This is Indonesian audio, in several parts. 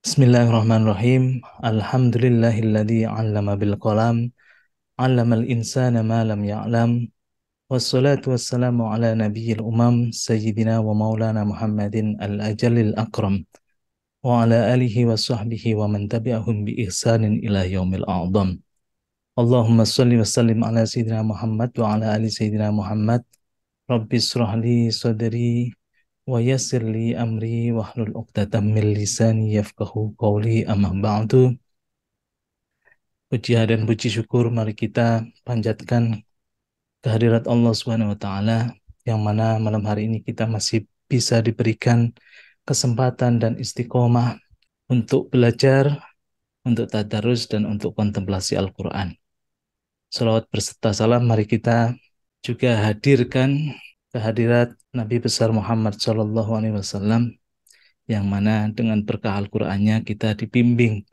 Bismillahirrahmanirrahim. Alhamdulillahilladzi 'allama bil qalam, 'allamal insana ma lam ya'lam. Wassalatu wassalamu ala nabiyyil umam sayyidina wa maulana Muhammadin al-ajalil akram wa ala alihi wa sahbihi wa man tabi'ahum bi ihsanin ila yaumil a'dham. Allahumma shalli wa sallim ala sayyidina Muhammad wa ala ali sayyidina Muhammad. Rabbi israh li sadri wa yassir li amri wahlul 'uqdatam min lisani yafqahu qawli amma ba'du. Puji dan puji syukur mari kita panjatkan kehadirat Allah Subhanahu wa taala yang mana malam hari ini kita masih bisa diberikan kesempatan dan istiqomah untuk belajar, untuk tadarus dan untuk kontemplasi Al-Qur'an. Salawat berserta salam mari kita juga hadirkan kehadirat Nabi besar Muhammad Shallallahu alaihi wasallam yang mana dengan berkah Al-Qur'annya kita dibimbing,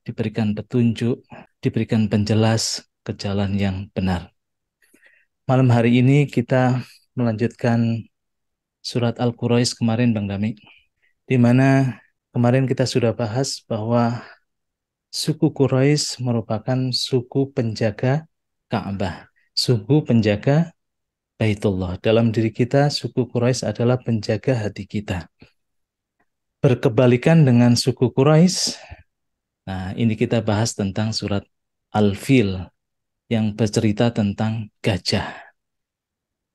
diberikan petunjuk, diberikan penjelas ke jalan yang benar. Malam hari ini kita melanjutkan surat Al-Quraisy kemarin, Bang Dami, di mana kemarin kita sudah bahas bahwa suku Quraisy merupakan suku penjaga Ka'bah, suku penjaga Baitullah. Dalam diri kita, suku Quraisy adalah penjaga hati kita. Berkebalikan dengan suku Quraisy, nah ini kita bahas tentang surat Al-Fil yang bercerita tentang gajah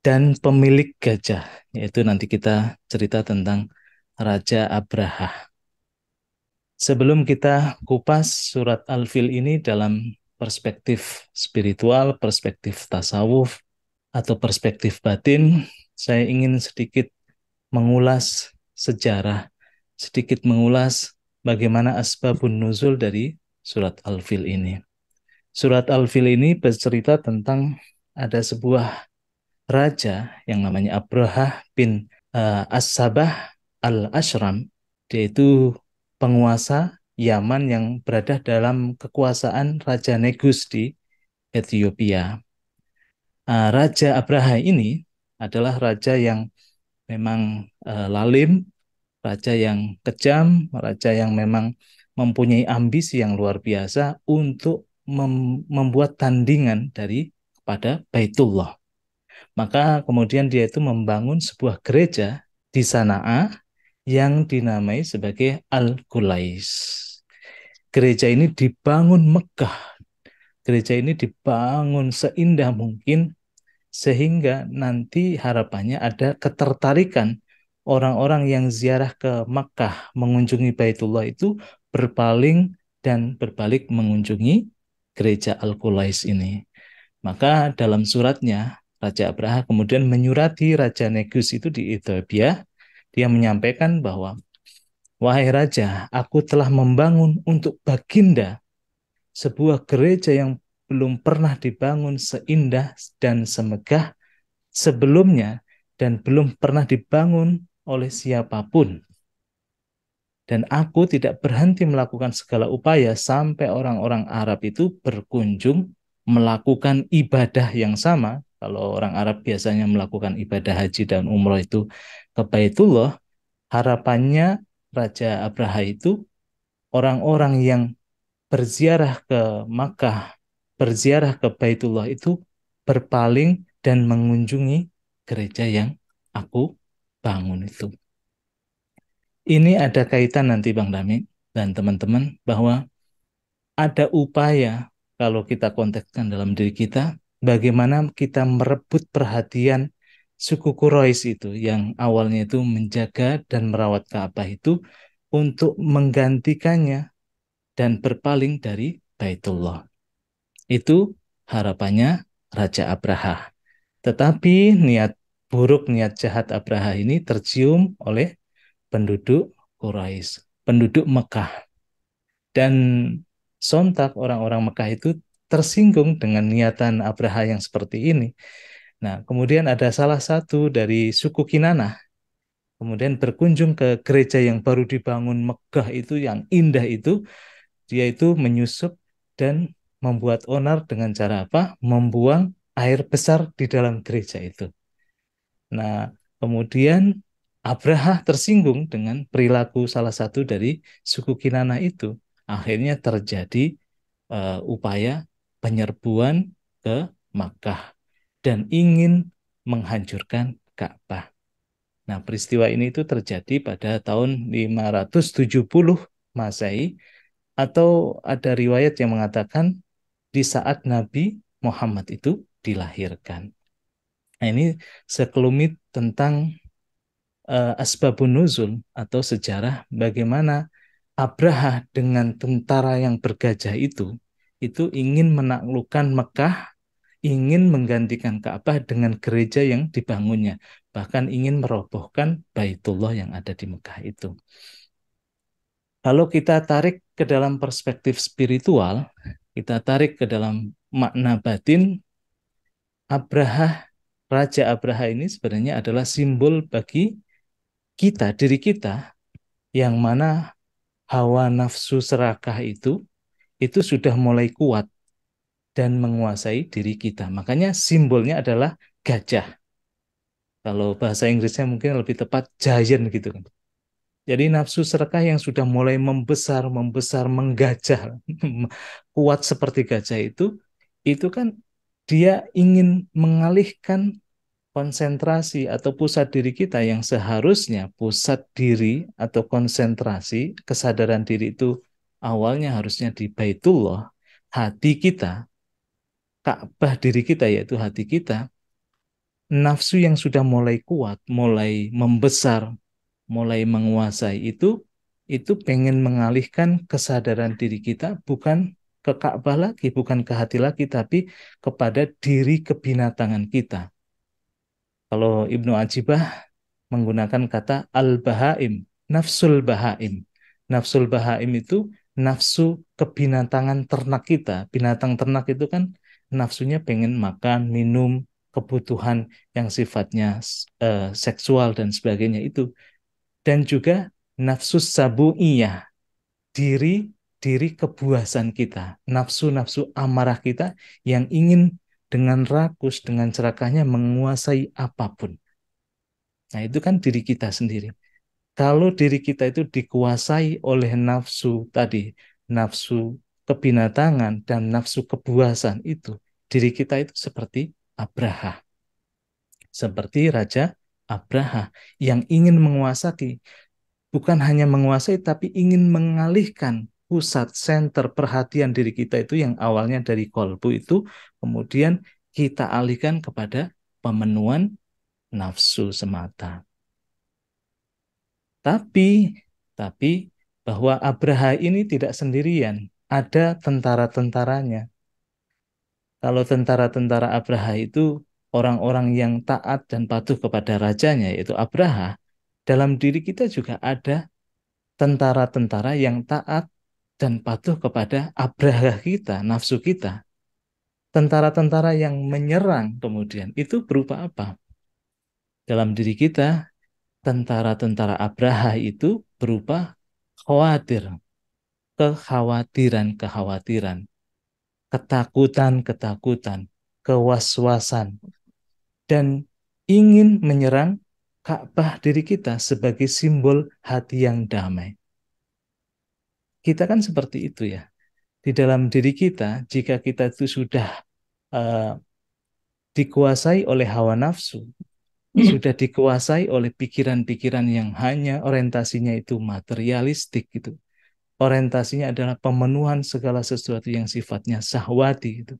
dan pemilik gajah, yaitu nanti kita cerita tentang Raja Abraha. Sebelum kita kupas surat Al-Fil ini dalam perspektif spiritual, perspektif tasawuf, atau perspektif batin, saya ingin sedikit mengulas sejarah, sedikit mengulas bagaimana asbabun nuzul dari surat Al-Fil ini. Surat Al-Fil ini bercerita tentang ada sebuah raja yang namanya Abraha bin As-Sabah Al-Ashram. Dia itu penguasa Yaman yang berada dalam kekuasaan Raja Negus di Ethiopia. Raja Abraha ini adalah raja yang memang lalim, raja yang kejam, raja yang memang mempunyai ambisi yang luar biasa untuk membuat tandingan pada Baitullah. Maka kemudian dia itu membangun sebuah gereja di Sana'a yang dinamai sebagai Al-Qulais. Gereja ini dibangun megah. Gereja ini dibangun seindah mungkin sehingga nanti harapannya ada ketertarikan orang-orang yang ziarah ke Makkah mengunjungi Baitullah itu berpaling dan berbalik mengunjungi gereja Al-Qulais ini. Maka dalam suratnya Raja Abraha kemudian menyurati Raja Negus itu di Ethiopia. Dia menyampaikan bahwa, wahai Raja, aku telah membangun untuk Baginda sebuah gereja yang belum pernah dibangun seindah dan semegah sebelumnya dan belum pernah dibangun oleh siapapun. Dan aku tidak berhenti melakukan segala upaya sampai orang-orang Arab itu berkunjung melakukan ibadah yang sama. Kalau orang Arab biasanya melakukan ibadah haji dan umroh itu ke Baitullah, harapannya Raja Abraha itu orang-orang yang berziarah ke Makkah, berziarah ke Baitullah itu berpaling dan mengunjungi gereja yang aku bangun itu. Ini ada kaitan nanti Bang Dami dan teman-teman bahwa ada upaya kalau kita kontekskan dalam diri kita, bagaimana kita merebut perhatian suku Quraisy itu yang awalnya itu menjaga dan merawat Ka'bah itu untuk menggantikannya dan berpaling dari Baitullah. Itu harapannya Raja Abraha. Tetapi niat buruk, niat jahat Abraha ini tercium oleh penduduk Quraisy, penduduk Mekah. Dan sontak orang-orang Mekah itu tersinggung dengan niatan Abraha yang seperti ini. Nah, kemudian ada salah satu dari suku Kinanah, kemudian berkunjung ke gereja yang baru dibangun Mekah itu, yang indah itu, dia itu menyusup dan membuat onar dengan cara apa? Membuang air besar di dalam gereja itu. Nah, kemudian Abraha tersinggung dengan perilaku salah satu dari suku Kinana itu. Akhirnya terjadi upaya penyerbuan ke Makkah dan ingin menghancurkan Ka'bah. Nah, peristiwa ini itu terjadi pada tahun 570 Masehi, atau ada riwayat yang mengatakan di saat Nabi Muhammad itu dilahirkan. Nah, ini sekelumit tentang asbabun nuzul atau sejarah bagaimana Abraha dengan tentara yang bergajah itu ingin menaklukkan Mekah, ingin menggantikan Ka'bah dengan gereja yang dibangunnya, bahkan ingin merobohkan Baitullah yang ada di Mekah itu. Kalau kita tarik ke dalam perspektif spiritual, kita tarik ke dalam makna batin, Abraha, Raja Abraha ini sebenarnya adalah simbol bagi kita, diri kita, yang mana hawa nafsu serakah itu sudah mulai kuat dan menguasai diri kita. Makanya simbolnya adalah gajah. Kalau bahasa Inggrisnya mungkin lebih tepat giant gitu kan. Jadi nafsu serakah yang sudah mulai membesar, membesar, menggajah, kuat seperti gajah itu kan dia ingin mengalihkan konsentrasi atau pusat diri kita yang seharusnya pusat diri atau konsentrasi kesadaran diri itu awalnya harusnya di Baitullah, hati kita, Ka'bah diri kita yaitu hati kita, nafsu yang sudah mulai kuat, mulai membesar, mulai menguasai itu pengen mengalihkan kesadaran diri kita bukan ke Ka'bah lagi, bukan ke hati lagi, tapi kepada diri kebinatangan kita. Kalau Ibnu Ajibah menggunakan kata al-bahaim, nafsul bahaim. Nafsul bahaim itu nafsu kebinatangan ternak kita. Binatang ternak itu kan nafsunya pengen makan, minum, kebutuhan yang sifatnya seksual dan sebagainya itu. Dan juga nafsu sabu'iyah, diri diri kebuasan kita, nafsu-nafsu amarah kita yang ingin dengan rakus, dengan serakahnya menguasai apapun. Nah, itu kan diri kita sendiri. Kalau diri kita itu dikuasai oleh nafsu tadi, nafsu kebinatangan dan nafsu kebuasan itu, diri kita itu seperti Abraha, seperti Raja Abraha yang ingin menguasai, bukan hanya menguasai, tapi ingin mengalihkan pusat center perhatian diri kita itu yang awalnya dari kolbu itu, kemudian kita alihkan kepada pemenuhan nafsu semata. Tapi, tapi bahwa Abraha ini tidak sendirian, ada tentara-tentaranya. Kalau tentara-tentara Abraha itu orang-orang yang taat dan patuh kepada rajanya, yaitu Abraha, dalam diri kita juga ada tentara-tentara yang taat dan patuh kepada Abraha kita, nafsu kita. Tentara-tentara yang menyerang kemudian itu berupa apa? Dalam diri kita, tentara-tentara Abraha itu berupa khawatir, kekhawatiran-kekhawatiran, ketakutan-ketakutan, kewaswasan, dan ingin menyerang Ka'bah diri kita sebagai simbol hati yang damai. Kita kan seperti itu ya. Di dalam diri kita, jika kita itu sudah uh, dikuasai oleh hawa nafsu, sudah dikuasai oleh pikiran-pikiran yang hanya orientasinya itu materialistik gitu. Orientasinya adalah pemenuhan segala sesuatu yang sifatnya syahwati gitu.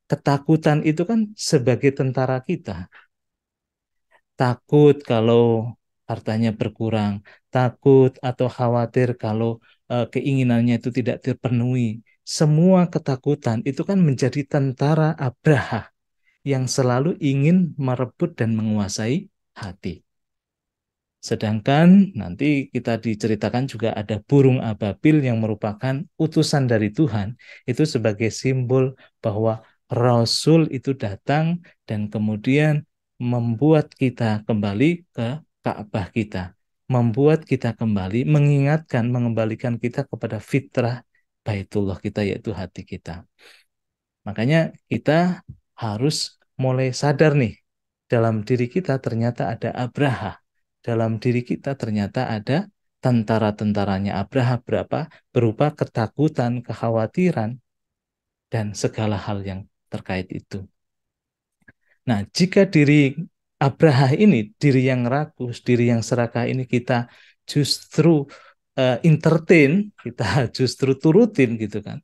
Ketakutan itu kan sebagai tentara kita. Takut kalau hartanya berkurang, takut atau khawatir kalau keinginannya itu tidak terpenuhi. Semua ketakutan itu kan menjadi tentara Abraha yang selalu ingin merebut dan menguasai hati. Sedangkan nanti kita diceritakan juga ada burung ababil yang merupakan utusan dari Tuhan. Itu sebagai simbol bahwa Rasul itu datang dan kemudian membuat kita kembali ke Ka'bah kita. Membuat kita kembali, mengingatkan, mengembalikan kita kepada fitrah Baitullah kita, yaitu hati kita. Makanya kita harus mulai sadar nih, dalam diri kita ternyata ada Abraha dalam diri kita ternyata ada tentara-tentaranya Abraha berupa ketakutan, kekhawatiran, dan segala hal yang terkait itu. Nah, jika diri Abraha ini, diri yang rakus, diri yang serakah ini kita justru entertain, kita justru turutin gitu kan.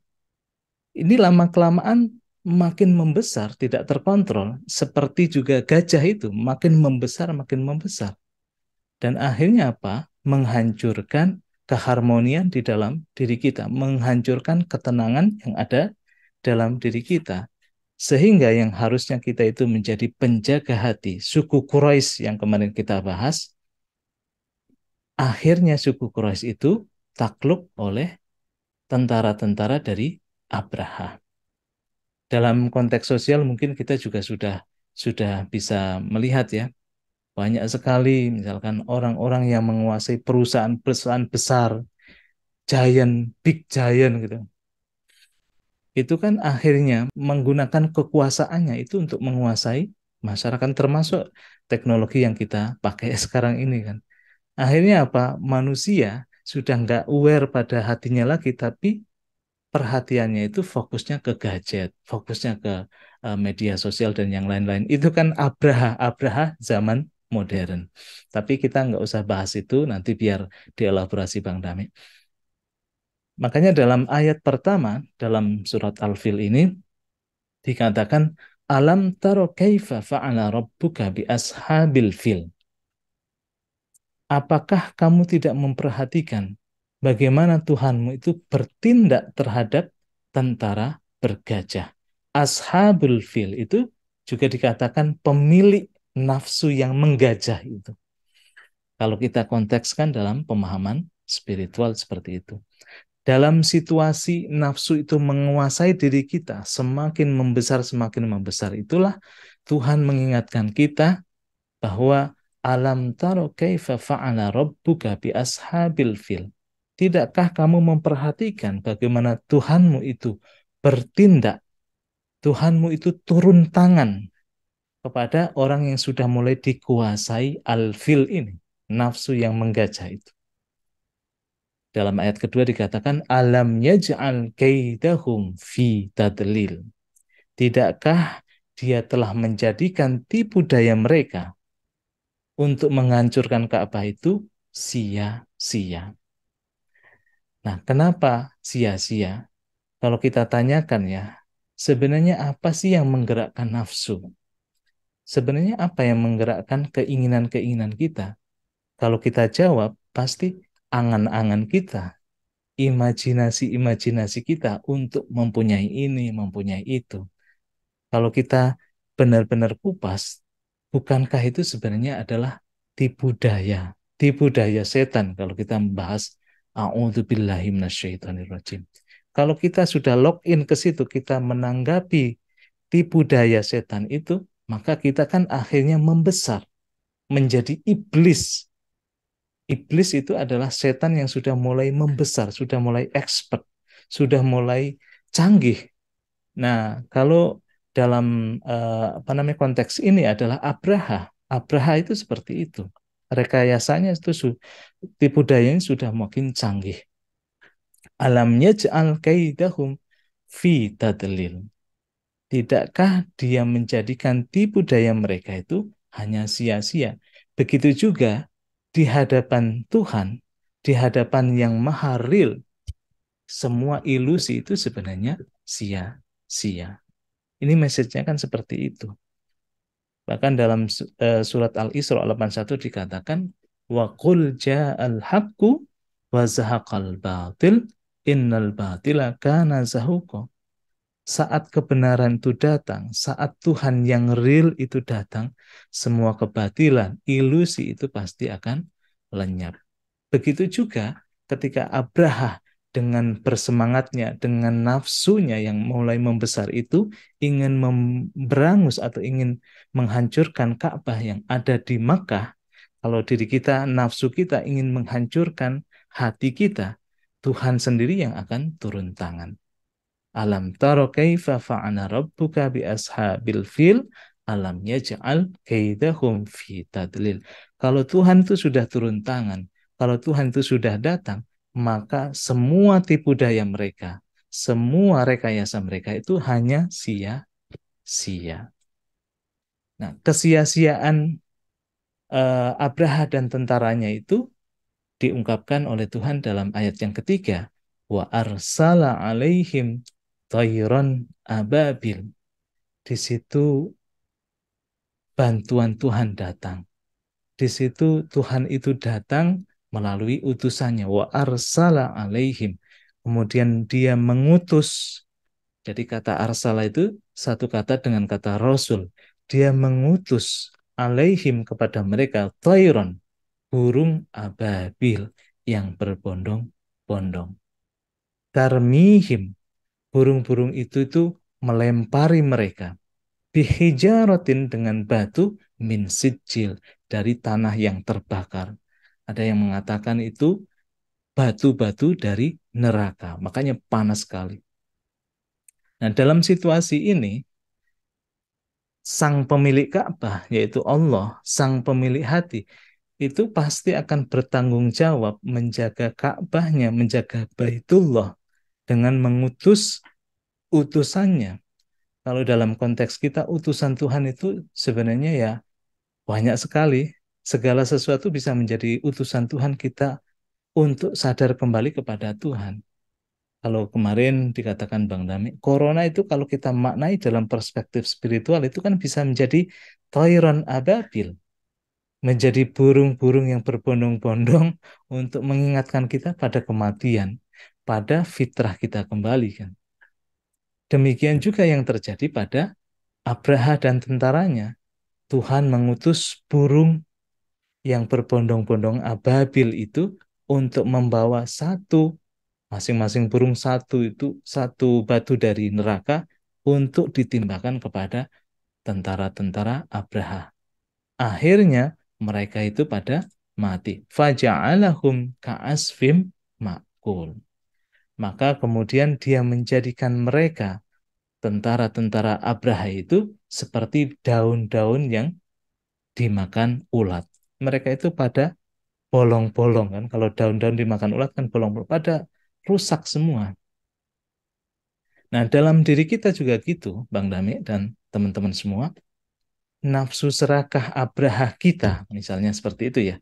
Ini lama-kelamaan makin membesar, tidak terkontrol. Seperti juga gajah itu, makin membesar, makin membesar. Dan akhirnya apa? Menghancurkan keharmonian di dalam diri kita, menghancurkan ketenangan yang ada dalam diri kita. Sehingga yang harusnya kita itu menjadi penjaga hati, suku Quraisy yang kemarin kita bahas, akhirnya suku Quraisy itu takluk oleh tentara-tentara dari Abraha. Dalam konteks sosial mungkin kita juga sudah bisa melihat ya, banyak sekali misalkan orang-orang yang menguasai perusahaan-perusahaan besar, giant, big giant gitu. Itu kan akhirnya menggunakan kekuasaannya itu untuk menguasai masyarakat, termasuk teknologi yang kita pakai sekarang ini kan. Akhirnya apa? Manusia sudah nggak aware pada hatinya lagi, tapi perhatiannya itu fokusnya ke gadget, fokusnya ke media sosial dan yang lain-lain. Itu kan Abraha zaman modern. Tapi kita nggak usah bahas itu, nanti biar dielaborasi Bang Dami. Makanya dalam ayat pertama, dalam surat Al-Fil ini, dikatakan, Alam taro kaifa fa'ala rabbuka bi ashabil fil. Apakah kamu tidak memperhatikan bagaimana Tuhanmu itu bertindak terhadap tentara bergajah? Ashabul fil itu juga dikatakan pemilik nafsu yang menggajah itu. Kalau kita kontekskan dalam pemahaman spiritual seperti itu. Dalam situasi nafsu itu menguasai diri kita, semakin membesar itulah Tuhan mengingatkan kita bahwa alam taro kaifa fa'ala rabbuka bi ashabil fil. Tidakkah kamu memperhatikan bagaimana Tuhanmu itu bertindak, Tuhanmu itu turun tangan kepada orang yang sudah mulai dikuasai al-fil ini, nafsu yang menggajah itu. Dalam ayat kedua dikatakan alam yaj'al kaidahum fi tadlil. Tidakkah dia telah menjadikan tipu daya mereka untuk menghancurkan Ka'bah itu sia-sia. Nah, kenapa sia-sia? Kalau kita tanyakan ya, sebenarnya apa sih yang menggerakkan nafsu? Sebenarnya apa yang menggerakkan keinginan-keinginan kita? Kalau kita jawab, pasti angan-angan kita, imajinasi-imajinasi kita untuk mempunyai ini, mempunyai itu. Kalau kita benar-benar kupas, bukankah itu sebenarnya adalah tipu daya setan kalau kita membahas a'udzubillahi minasyaitonirrajim. Kalau kita sudah login ke situ, kita menanggapi tipu daya setan itu, maka kita kan akhirnya membesar menjadi iblis. Iblis itu adalah setan yang sudah mulai membesar, sudah mulai expert, sudah mulai canggih. Nah, kalau dalam apa namanya konteks ini adalah Abraha. Abraha itu seperti itu. Rekayasanya itu tipu dayanya sudah makin canggih. Alamnya yaj'al kaidahum fi tadlil. Tidakkah dia menjadikan tipu daya mereka itu hanya sia-sia? Begitu juga di hadapan Tuhan, di hadapan yang maha real, semua ilusi itu sebenarnya sia-sia. Ini message-nya kan seperti itu. Bahkan dalam surat Al-Isra 81 dikatakan wa qul ja'al haqqu wa zahaqal batil innal batila kana zahuqa. Saat kebenaran itu datang, saat Tuhan yang real itu datang, semua kebatilan, ilusi itu pasti akan lenyap. Begitu juga ketika Abraha dengan bersemangatnya, dengan nafsunya yang mulai membesar itu, ingin memberangus atau ingin menghancurkan Ka'bah yang ada di Makkah. Kalau diri kita, nafsu kita ingin menghancurkan hati kita, Tuhan sendiri yang akan turun tangan. Alam taro kaifa fa'ala rabbuka bi ashabil fil alam yaj'al kaidahum fi tadlil. Kalau Tuhan itu sudah turun tangan, kalau Tuhan itu sudah datang, maka semua tipu daya mereka, semua rekayasa mereka itu hanya sia-sia. Nah, kesia-siaan Abraha dan tentaranya itu diungkapkan oleh Tuhan dalam ayat yang ketiga. Wa arsala alaihim tayran ababil. Di situ bantuan Tuhan datang. Di situ Tuhan itu datang melalui utusannya. Wa arsala alaihim. Kemudian dia mengutus. Jadi kata arsala itu satu kata dengan kata rasul. Dia mengutus alaihim kepada mereka tayran, burung ababil yang berbondong-bondong. Tarmihim, burung-burung itu melempari mereka. Bihijaratin, dengan batu, min sijil, dari tanah yang terbakar. Ada yang mengatakan itu batu-batu dari neraka, makanya panas sekali. Nah, dalam situasi ini, sang pemilik Ka'bah, yaitu Allah, sang pemilik hati, itu pasti akan bertanggung jawab menjaga Ka'bahnya, menjaga Baitullah dengan mengutus utusannya. Kalau dalam konteks kita, utusan Tuhan itu sebenarnya ya banyak sekali. Segala sesuatu bisa menjadi utusan Tuhan kita untuk sadar kembali kepada Tuhan. Kalau kemarin dikatakan Bang Dami, Corona itu kalau kita maknai dalam perspektif spiritual itu kan bisa menjadi toiron ababil, menjadi burung-burung yang berbondong-bondong untuk mengingatkan kita pada kematian, pada fitrah kita kembali kan. Demikian juga yang terjadi pada Abraha dan tentaranya. Tuhan mengutus burung yang berbondong-bondong ababil itu untuk membawa satu, masing-masing burung satu itu, satu batu dari neraka untuk ditimbakan kepada tentara-tentara Abraha. Akhirnya mereka itu pada mati. Faja'alahum ka'asfim ma'kul. Maka kemudian dia menjadikan mereka, tentara-tentara Abraha itu, seperti daun-daun yang dimakan ulat. Mereka itu pada bolong-bolong kan. Kalau daun-daun dimakan ulat kan bolong-bolong. Pada rusak semua. Nah, dalam diri kita juga gitu, Bang Dami dan teman-teman semua. Nafsu serakah Abraha kita, misalnya seperti itu ya,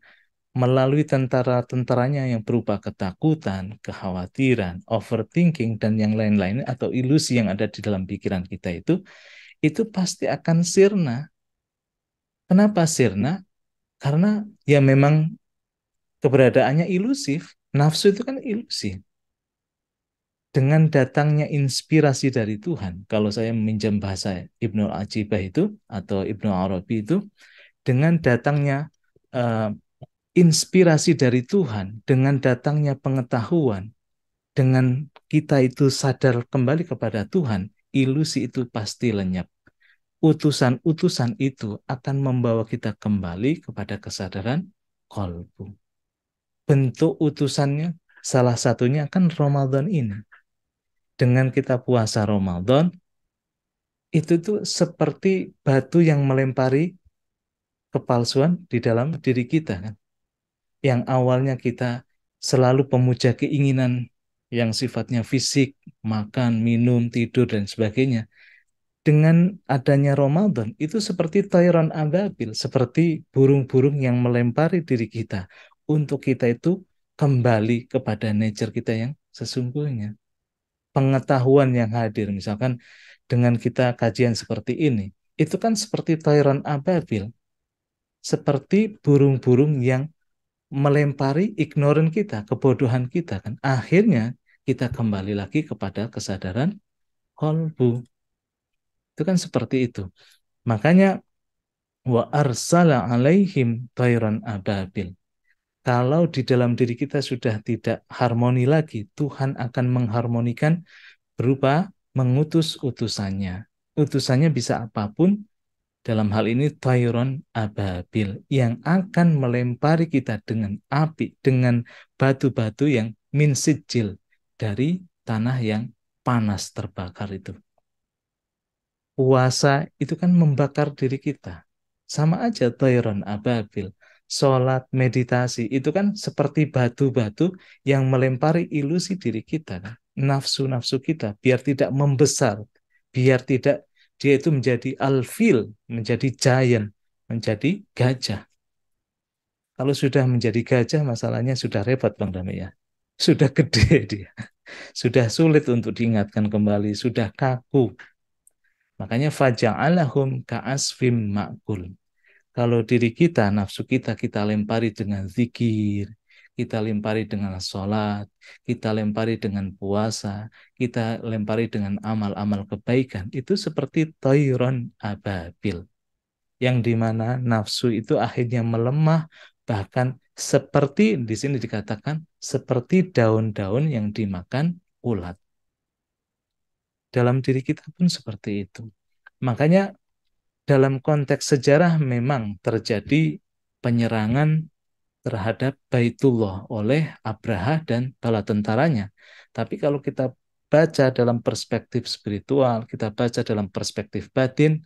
melalui tentara-tentaranya yang berupa ketakutan, kekhawatiran, overthinking, dan yang lain-lain, atau ilusi yang ada di dalam pikiran kita itu pasti akan sirna. Kenapa sirna? Karena ya memang keberadaannya ilusif. Nafsu itu kan ilusi. Dengan datangnya inspirasi dari Tuhan, kalau saya meminjam bahasa Ibnu Ajibah itu, atau Ibnu Arabi itu, dengan datangnya uh, inspirasi dari Tuhan, dengan datangnya pengetahuan, dengan kita itu sadar kembali kepada Tuhan, ilusi itu pasti lenyap. Utusan-utusan itu akan membawa kita kembali kepada kesadaran qalbu. Bentuk utusannya salah satunya kan Ramadan ini. Dengan kita puasa Ramadan, itu tuh seperti batu yang melempari kepalsuan di dalam diri kita kan. Yang awalnya kita selalu pemuja keinginan yang sifatnya fisik, makan, minum, tidur, dan sebagainya. Dengan adanya Ramadan, itu seperti tayran ababil, seperti burung-burung yang melempari diri kita, untuk kita itu kembali kepada nature kita yang sesungguhnya. Pengetahuan yang hadir, misalkan dengan kita kajian seperti ini, itu kan seperti tayran ababil, seperti burung-burung yang melempari ignoran kita, kebodohan kita kan. Akhirnya kita kembali lagi kepada kesadaran kolbu. Itu kan seperti itu. Makanya wa arsala alaihim tayran ababil. Kalau di dalam diri kita sudah tidak harmoni lagi, Tuhan akan mengharmonikan berupa mengutus utusannya. Utusannya bisa apapun, dalam hal ini tayron ababil, yang akan melempari kita dengan api, dengan batu-batu yang min sijil, dari tanah yang panas terbakar itu. Puasa itu kan membakar diri kita. Sama aja tayron ababil. sholat, meditasi, itu kan seperti batu-batu yang melempari ilusi diri kita, kan? Nafsu-nafsu kita, biar tidak membesar, biar tidak dia itu menjadi alfil, menjadi giant, menjadi gajah. Kalau sudah menjadi gajah, masalahnya sudah repot, Bang Dami ya. Sudah gede dia, sudah sulit untuk diingatkan kembali, sudah kaku. Makanya faja'alahum ka'asfim ma'kul. Kalau diri kita, nafsu kita, kita lempari dengan zikir, kita lempari dengan sholat, kita lempari dengan puasa, kita lempari dengan amal-amal kebaikan, itu seperti toiron ababil, yang dimana nafsu itu akhirnya melemah, bahkan seperti di sini dikatakan seperti daun-daun yang dimakan ulat. Dalam diri kita pun seperti itu. Makanya dalam konteks sejarah memang terjadi penyerangan terhadap Baitullah oleh Abraha dan bala tentaranya. Tapi kalau kita baca dalam perspektif spiritual, kita baca dalam perspektif batin,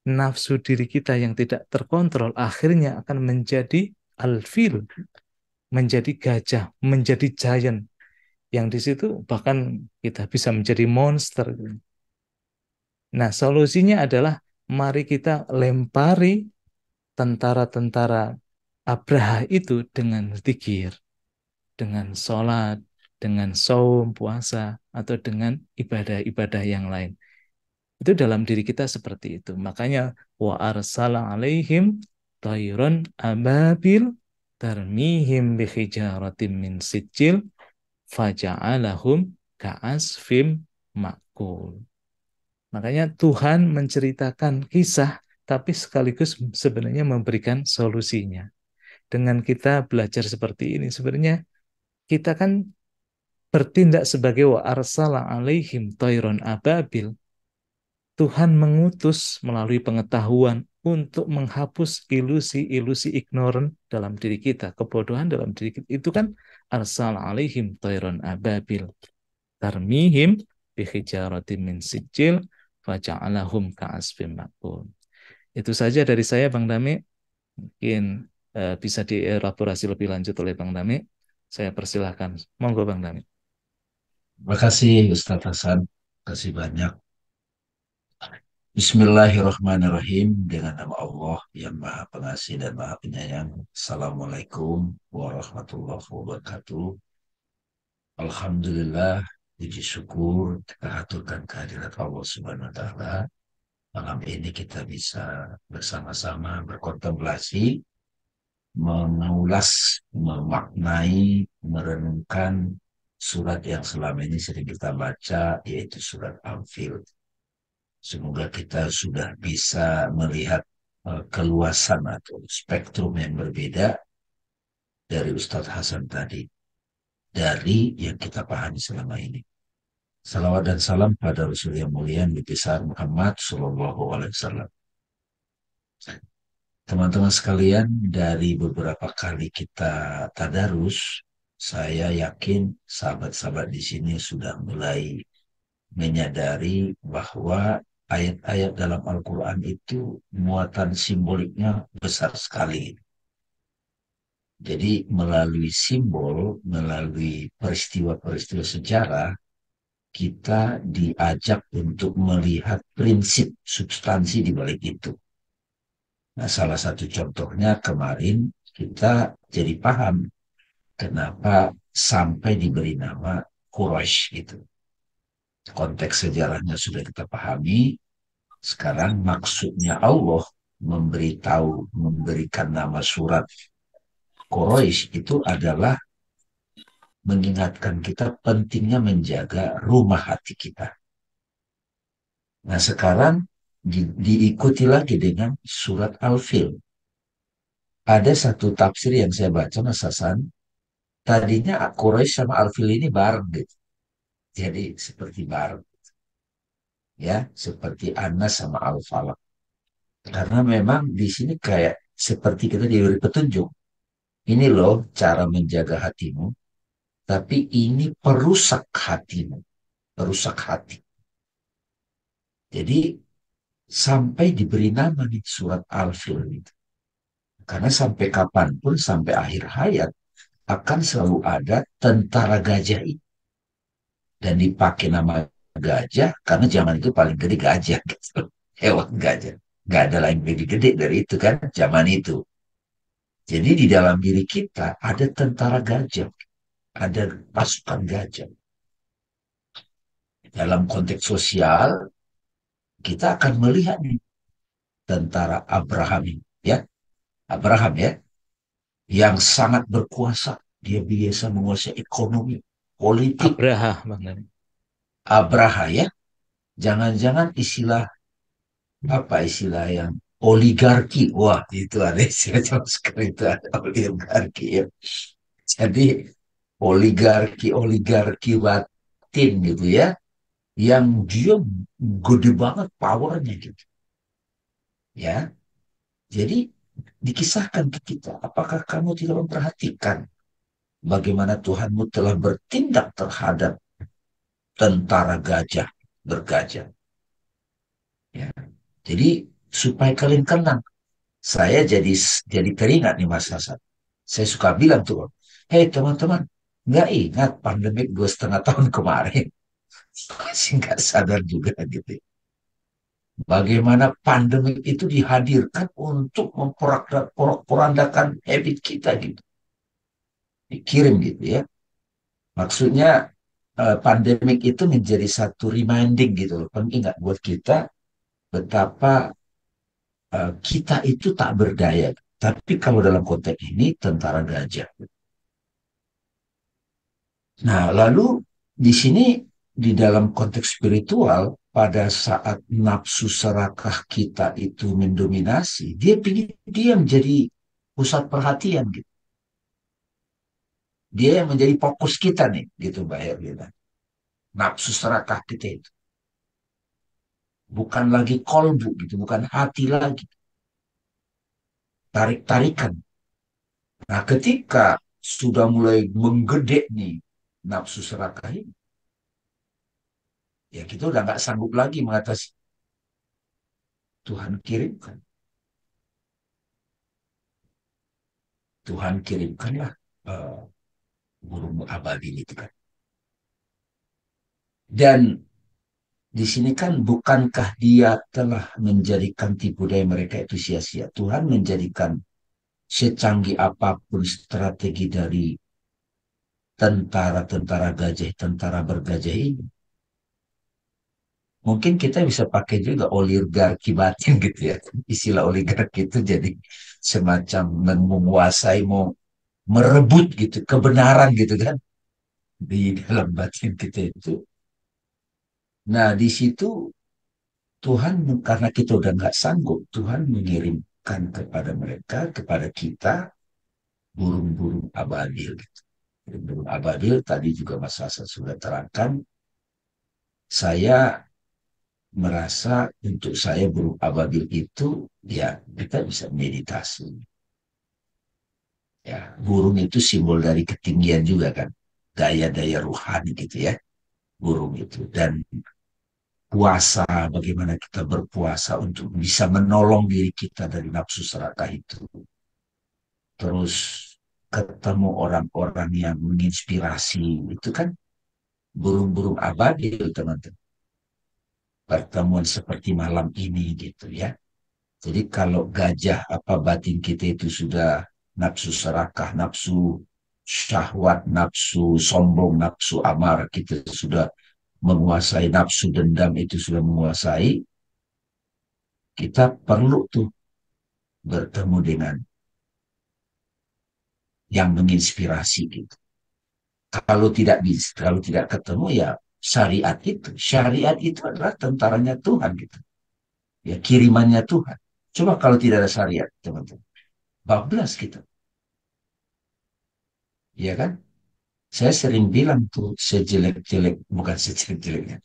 nafsu diri kita yang tidak terkontrol akhirnya akan menjadi alfil, menjadi gajah, menjadi giant. Yang di situ bahkan kita bisa menjadi monster. Nah, solusinya adalah mari kita lempari tentara-tentara Abraha itu dengan zikir, dengan sholat, dengan saum, puasa, atau dengan ibadah-ibadah yang lain. Itu dalam diri kita seperti itu. Makanya wa arsala alaihim tayron ababil tarmihim bihijaratim min sijil faja'alahum ka'asfim makul. Makanya Tuhan menceritakan kisah tapi sekaligus sebenarnya memberikan solusinya. Dengan kita belajar seperti ini, sebenarnya kita kan bertindak sebagai wa arsala alaihim tayron ababil. Tuhan mengutus melalui pengetahuan untuk menghapus ilusi-ilusi ignorant dalam diri kita, kebodohan dalam diri kita. Itu kan arsal alaihim tayron ababil tarmihim bihijaratin min sijil faja'alahum ka'asfim makul. Itu saja dari saya, Bang Dami. Mungkin bisa dielaborasi lebih lanjut oleh Bang Dami. Saya persilahkan. Monggo, Bang Dami. Terima kasih Ustaz Hasan. Terima kasih banyak. Bismillahirrahmanirrahim. Dengan nama Allah yang Maha Pengasih dan Maha Penyayang. Assalamualaikum warahmatullahi wabarakatuh. Alhamdulillah, puji syukur kita aturkan kehadirat Allah Subhanahu wa taala. Malam ini kita bisa bersama-sama berkontemplasi, mengulas, memaknai, merenungkan surat yang selama ini sering kita baca, yaitu surat Al-Fil. Semoga kita sudah bisa melihat keluasan atau spektrum yang berbeda dari Ustadz Hasan tadi, dari yang kita pahami selama ini. Salawat dan salam pada Rasul yang mulia Nabi besar Muhammad Sallallahu Alaihi Wasallam. Teman-teman sekalian, dari beberapa kali kita tadarus, saya yakin sahabat-sahabat di sini sudah mulai menyadari bahwa ayat-ayat dalam Al-Quran itu muatan simboliknya besar sekali. Jadi melalui simbol, melalui peristiwa-peristiwa sejarah, kita diajak untuk melihat prinsip substansi di balik itu. Nah, salah satu contohnya kemarin kita jadi paham kenapa sampai diberi nama Quraisy gitu. Konteks sejarahnya sudah kita pahami. Sekarang maksudnya Allah memberitahu, memberikan nama surat Quraisy itu adalah mengingatkan kita pentingnya menjaga rumah hati kita. Nah sekarang diikuti lagi dengan surat Al-Fil. Ada satu tafsir yang saya baca Mas Hasan, tadinya Quraisy sama Al-Fil ini bareng gitu. Jadi seperti bareng ya, seperti Anas sama Al-Falaq. Karena memang di sini kayak seperti kita diberi petunjuk. Ini loh cara menjaga hatimu, tapi ini perusak hatimu, perusak hati. Jadi sampai diberi nama nih surat Al-Fil itu. Karena sampai kapanpun, sampai akhir hayat, akan selalu ada tentara gajah itu. Dan dipakai nama gajah, karena zaman itu paling gede gajah. Gitu. Hewan gajah. Nggak ada lain lebih gede dari itu kan, zaman itu. Jadi di dalam diri kita ada tentara gajah, ada pasukan gajah. Dalam konteks sosial, kita akan melihat nih, tentara Abraham ini, ya. Abraham ya, yang sangat berkuasa. Dia biasa menguasai ekonomi, politik. Abraha, Bang Dhani. Abraha ya, jangan-jangan istilah apa istilah yang oligarki. Wah, itu ada istilah sama sekali itu ada oligarki ya. Jadi oligarki batin gitu ya, yang dia gede banget powernya gitu ya. Jadi dikisahkan ke kita, apakah kamu tidak memperhatikan bagaimana Tuhanmu telah bertindak terhadap tentara gajah bergajah ya. Jadi supaya kalian kenang, saya jadi teringat nih Mas Hasan. Saya suka bilang tuh, hei teman-teman, nggak ingat pandemik 2,5 tahun kemarin? Masih nggak sadar juga gitu. Bagaimana pandemik itu dihadirkan untuk memporak-porandakan habit kita gitu. Dikirim gitu ya. Maksudnya pandemik itu menjadi satu reminding gitu loh, pengingat buat kita betapa kita itu tak berdaya. Tapi kalau dalam konteks ini tentara gajah. Nah, lalu di sini di dalam konteks spiritual, pada saat nafsu serakah kita itu mendominasi, dia menjadi pusat perhatian gitu. Dia yang menjadi fokus kita nih, gitu Mbak Herlina. Nafsu serakah kita itu bukan lagi kolbu gitu, bukan hati lagi, tarik-tarikan. Nah, ketika sudah mulai menggede nih nafsu serakah ini, ya kita udah nggak sanggup lagi mengatasi. Tuhan kirimkan, Tuhan kirimkanlah burung abadi itu kan. Dan di sini kan bukankah dia telah menjadikan tipu daya mereka itu sia-sia. Tuhan menjadikan secanggih apapun strategi dari tentara-tentara gajah, tentara bergajah ini. Mungkin kita bisa pakai juga oligarki batin gitu ya. Istilah oligarki itu jadi semacam menguasai, mau merebut gitu, kebenaran gitu kan. Di dalam batin kita itu. Nah, di situ Tuhan, karena kita udah nggak sanggup, Tuhan mengirimkan kepada mereka, kepada kita, burung-burung ababil. Gitu. Burung ababil tadi juga Mas Hasan sudah terangkan, saya merasa untuk saya burung ababil itu, ya kita bisa meditasi. Ya, burung itu simbol dari ketinggian juga kan, daya-daya ruhani gitu ya, burung itu. Dan puasa, bagaimana kita berpuasa untuk bisa menolong diri kita dari nafsu serakah itu. Terus ketemu orang-orang yang menginspirasi, itu kan burung-burung abadi teman-teman. Pertemuan seperti malam ini gitu ya. Jadi kalau gajah apa batin kita itu sudah nafsu serakah, nafsu syahwat, nafsu sombong, nafsu amarah kita sudah menguasai, nafsu dendam itu sudah menguasai, kita perlu tuh bertemu dengan yang menginspirasi gitu. Kalau tidak bisa, kalau tidak ketemu ya syariat itu. Syariat itu adalah tentaranya Tuhan gitu. Ya kirimannya Tuhan. Coba kalau tidak ada syariat, teman-teman. Bablas kita. Ya kan? Saya sering bilang tuh sejelek-jelek, bukan sejelek-jeleknya.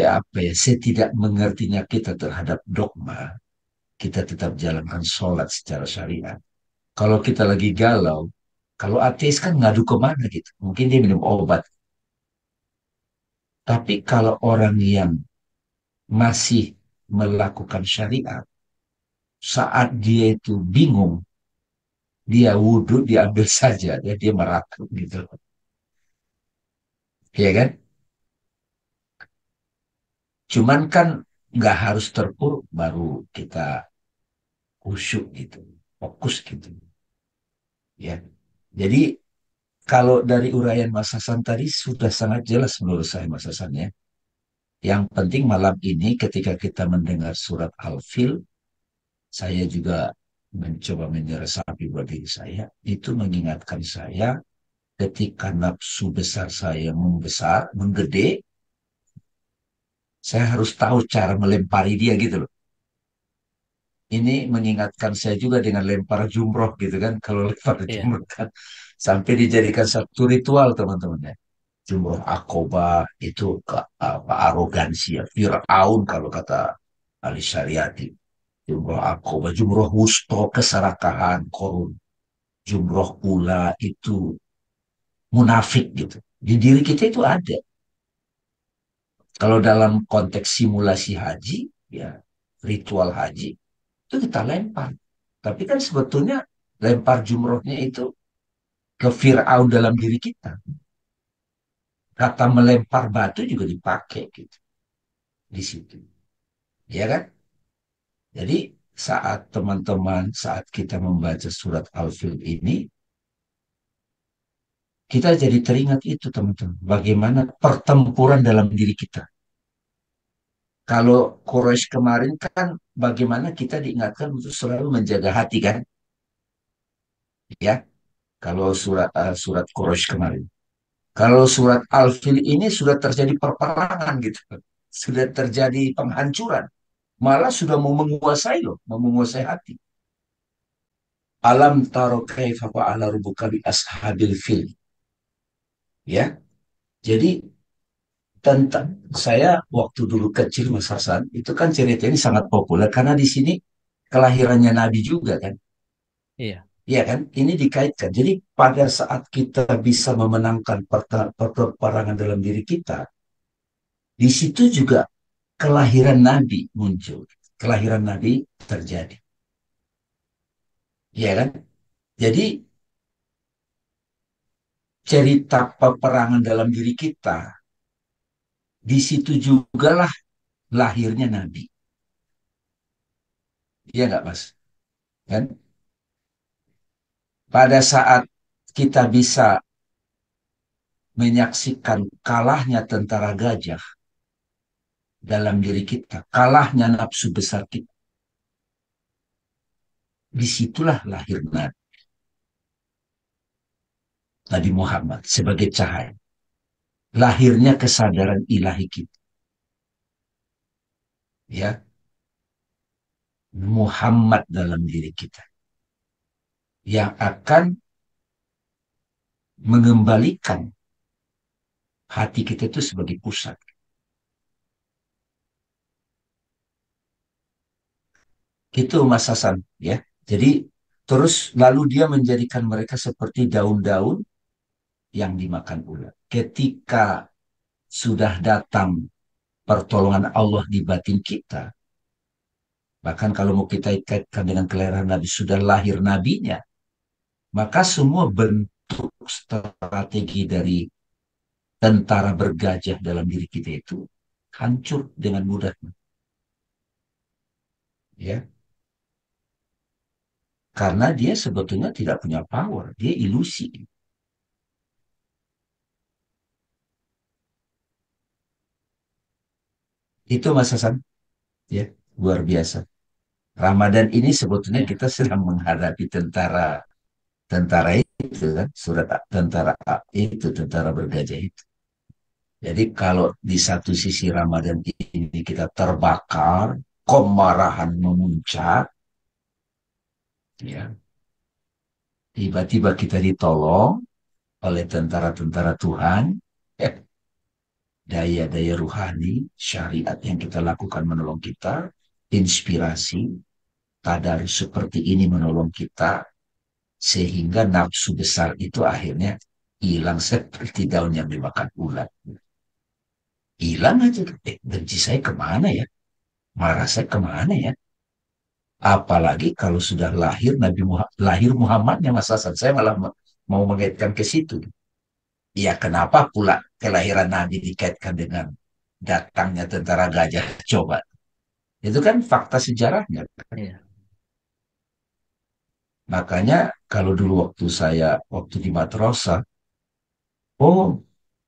Apa ya, setidak mengertinya kita terhadap dogma, kita tetap jalankan sholat secara syariat. Kalau kita lagi galau, kalau ateis kan ngadu kemana gitu. Mungkin dia minum obat. Tapi kalau orang yang masih melakukan syariat, Saat dia itu bingung, dia wudhu, diambil saja, dan dia meratapi gitu. Ya kan? Cuman kan nggak harus terpuruk baru kita khusyuk gitu, fokus gitu. Ya, jadi kalau dari uraian Mas Hasan tadi sudah sangat jelas menurut saya Mas Hasan ya. Yang penting malam ini ketika kita mendengar surat Al-Fil, saya juga mencoba menyelesaikan buat diri saya, itu mengingatkan saya ketika nafsu besar saya membesar, menggede, saya harus tahu cara melempari dia gitu loh. Ini mengingatkan saya juga dengan lempar jumroh gitu kan. Kalau lempar Iya, jumroh kan sampai dijadikan satu ritual teman-teman ya. Jumroh akobah itu apa arogansi ya. Fir'aun kalau kata Ali Syariati. Jumroh akobah, jumroh wusto, keserakahan, korun. Jumroh ula itu munafik gitu. Di diri kita itu ada. Kalau dalam konteks simulasi haji, ya ritual haji, itu kita lempar. Tapi kan sebetulnya lempar jumrohnya itu ke Fir'aun dalam diri kita. Kata melempar batu juga dipakai gitu di situ. Ya kan? Jadi saat kita membaca surat Al-Fil ini, kita jadi teringat itu teman-teman. Bagaimana pertempuran dalam diri kita. Kalau Quraisy kemarin kan bagaimana kita diingatkan untuk selalu menjaga hati kan? Ya, kalau surat Quraisy kemarin. Kalau surat Al-Fil ini sudah terjadi perperangan gitu. Sudah terjadi penghancuran. Malah sudah mau menguasai loh, mau menguasai hati. Alam taro kaifa fa'ala rabbuka bi ashabil fil. Ya, jadi tentang saya waktu dulu kecil Mas Hasan, itu kan cerita ini sangat populer karena di sini kelahirannya Nabi juga kan. iya, Iya kan? Ini dikaitkan. Jadi pada saat kita bisa memenangkan peperangan dalam diri kita, di situ juga kelahiran Nabi muncul. Kelahiran Nabi terjadi. Iya kan? Jadi cerita peperangan dalam diri kita, di situ jugalah lahirnya Nabi. Iya nggak Mas? Kan? Pada saat kita bisa menyaksikan kalahnya tentara gajah dalam diri kita, kalahnya nafsu besar kita, disitulah lahir Nabi Muhammad sebagai cahaya. Lahirnya kesadaran ilahi kita. Ya, Muhammad dalam diri kita. Yang akan mengembalikan hati kita itu sebagai pusat. Itu Mas Hasan. Ya. Jadi terus lalu dia menjadikan mereka seperti daun-daun yang dimakan ulat. Ketika sudah datang pertolongan Allah di batin kita, bahkan kalau mau kita kaitkan dengan kelahiran Nabi, sudah lahir nabinya, maka semua bentuk strategi dari tentara bergajah dalam diri kita itu hancur dengan mudah. Ya, karena dia sebetulnya tidak punya power, dia ilusi. Itu Mas Hasan, ya, luar biasa. Ramadan ini sebetulnya iya, kita sedang menghadapi tentara tentara itu kan, surat tentara itu, tentara bergajah itu. Jadi kalau di satu sisi Ramadan ini kita terbakar, kemarahan memuncak, ya, tiba-tiba kita ditolong oleh tentara-tentara Tuhan, eh, daya-daya ruhani, syariat yang kita lakukan menolong kita, inspirasi, kadar seperti ini menolong kita, sehingga nafsu besar itu akhirnya hilang seperti daun yang dimakan ulat. Hilang aja. Benci saya kemana ya? Marah saya kemana ya? Apalagi kalau sudah lahir lahir Muhammadnya Mas Hasan. Saya malah mau mengaitkan ke situ. Ya kenapa pula kelahiran Nabi dikaitkan dengan datangnya tentara gajah? Coba. Itu kan fakta sejarahnya. Iya. Makanya kalau dulu waktu di madrasah, oh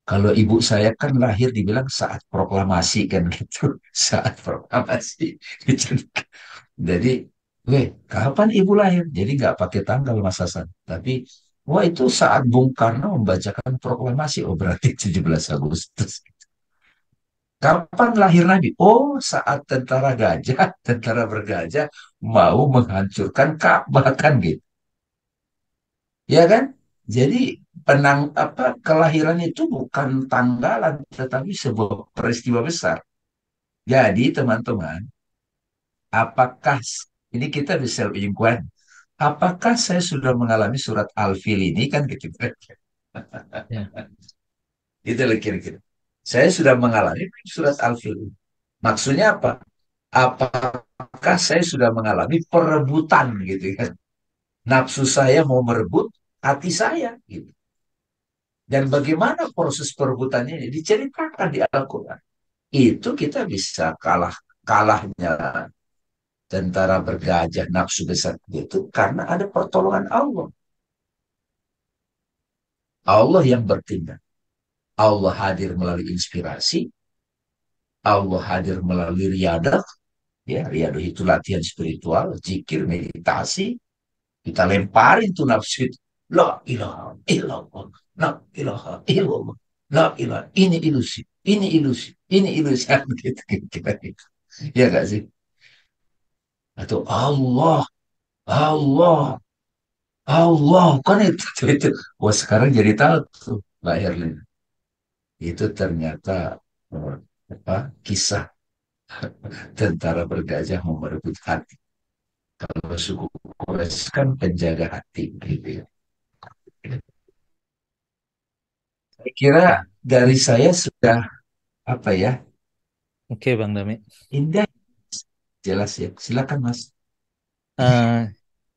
kalau ibu saya kan lahir dibilang saat proklamasi kan gitu, saat proklamasi. Jadi, weh, kapan ibu lahir? Jadi nggak pakai tanggal Mas Hasan. Tapi, wah itu saat Bung Karno membacakan proklamasi. Oh berarti 17 Agustus. Kapan lahir Nabi? Oh saat tentara bergajah mau menghancurkan Ka'bah kan gitu. Ya kan? Jadi kelahiran itu bukan tanggalan, tetapi sebuah peristiwa besar. Jadi teman-teman, apakah ini kita bisa inquire, apakah saya sudah mengalami surat Al-Fil ini kan gitu. Ya. Itu lah kira-kira. Saya sudah mengalami surat Al-Fil ini. Maksudnya apa? Apakah saya sudah mengalami perebutan gitu kan? Nafsu saya mau merebut hati saya gitu. Dan bagaimana proses perebutannya ini diceritakan di Al-Quran. Itu kita bisa kalahnya tentara bergajah nafsu besar itu karena ada pertolongan Allah. Allah yang bertindak. Allah hadir melalui inspirasi, Allah hadir melalui riadah, ya riadah itu latihan spiritual, zikir, meditasi, kita lemparin tuh nafsu itu. La ilaha illallah, la ilaha illallah, la ilaha, ini ilusi, ini ilusi, gitu, gitu. Ya gak sih? Atau Allah, Allah, Allah, kan itu. Wah sekarang jadi tahu tuh, Mbak Herlina. Itu ternyata eh, apa kisah tentara bergajah mau merebut hati. Kalau suku Quraisy kan penjaga hati gitu ya. Saya kira Ya. dari saya sudah apa ya Oke, Bang Dami. indah jelas ya. Silakan Mas. Eh,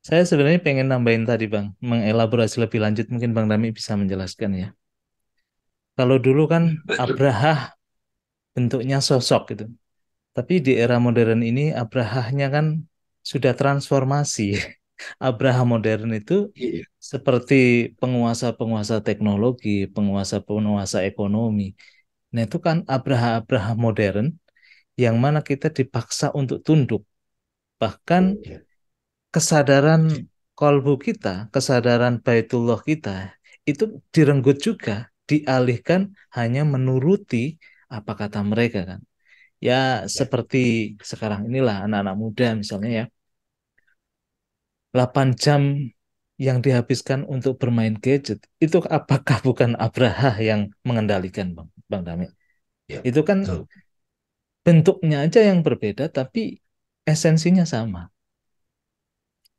saya sebenarnya pengen nambahin tadi, Bang, mengelaborasi lebih lanjut. Mungkin Bang Dami bisa menjelaskan ya. Kalau dulu kan Abraha bentuknya sosok gitu. Tapi di era modern ini Abrahanya kan sudah transformasi. Abraha modern itu Iya, seperti penguasa-penguasa teknologi, penguasa-penguasa ekonomi. Nah, itu kan Abraha-Abraha modern yang mana kita dipaksa untuk tunduk. Bahkan iya, kesadaran kolbu kita, kesadaran baitullah kita, itu direnggut juga, dialihkan hanya menuruti apa kata mereka kan. Ya, iya. seperti sekarang inilah anak-anak muda misalnya ya, 8 jam yang dihabiskan untuk bermain gadget, itu apakah bukan Abraha yang mengendalikan, Bang Dami? Iya, Itu kan betul. bentuknya aja yang berbeda, tapi esensinya sama.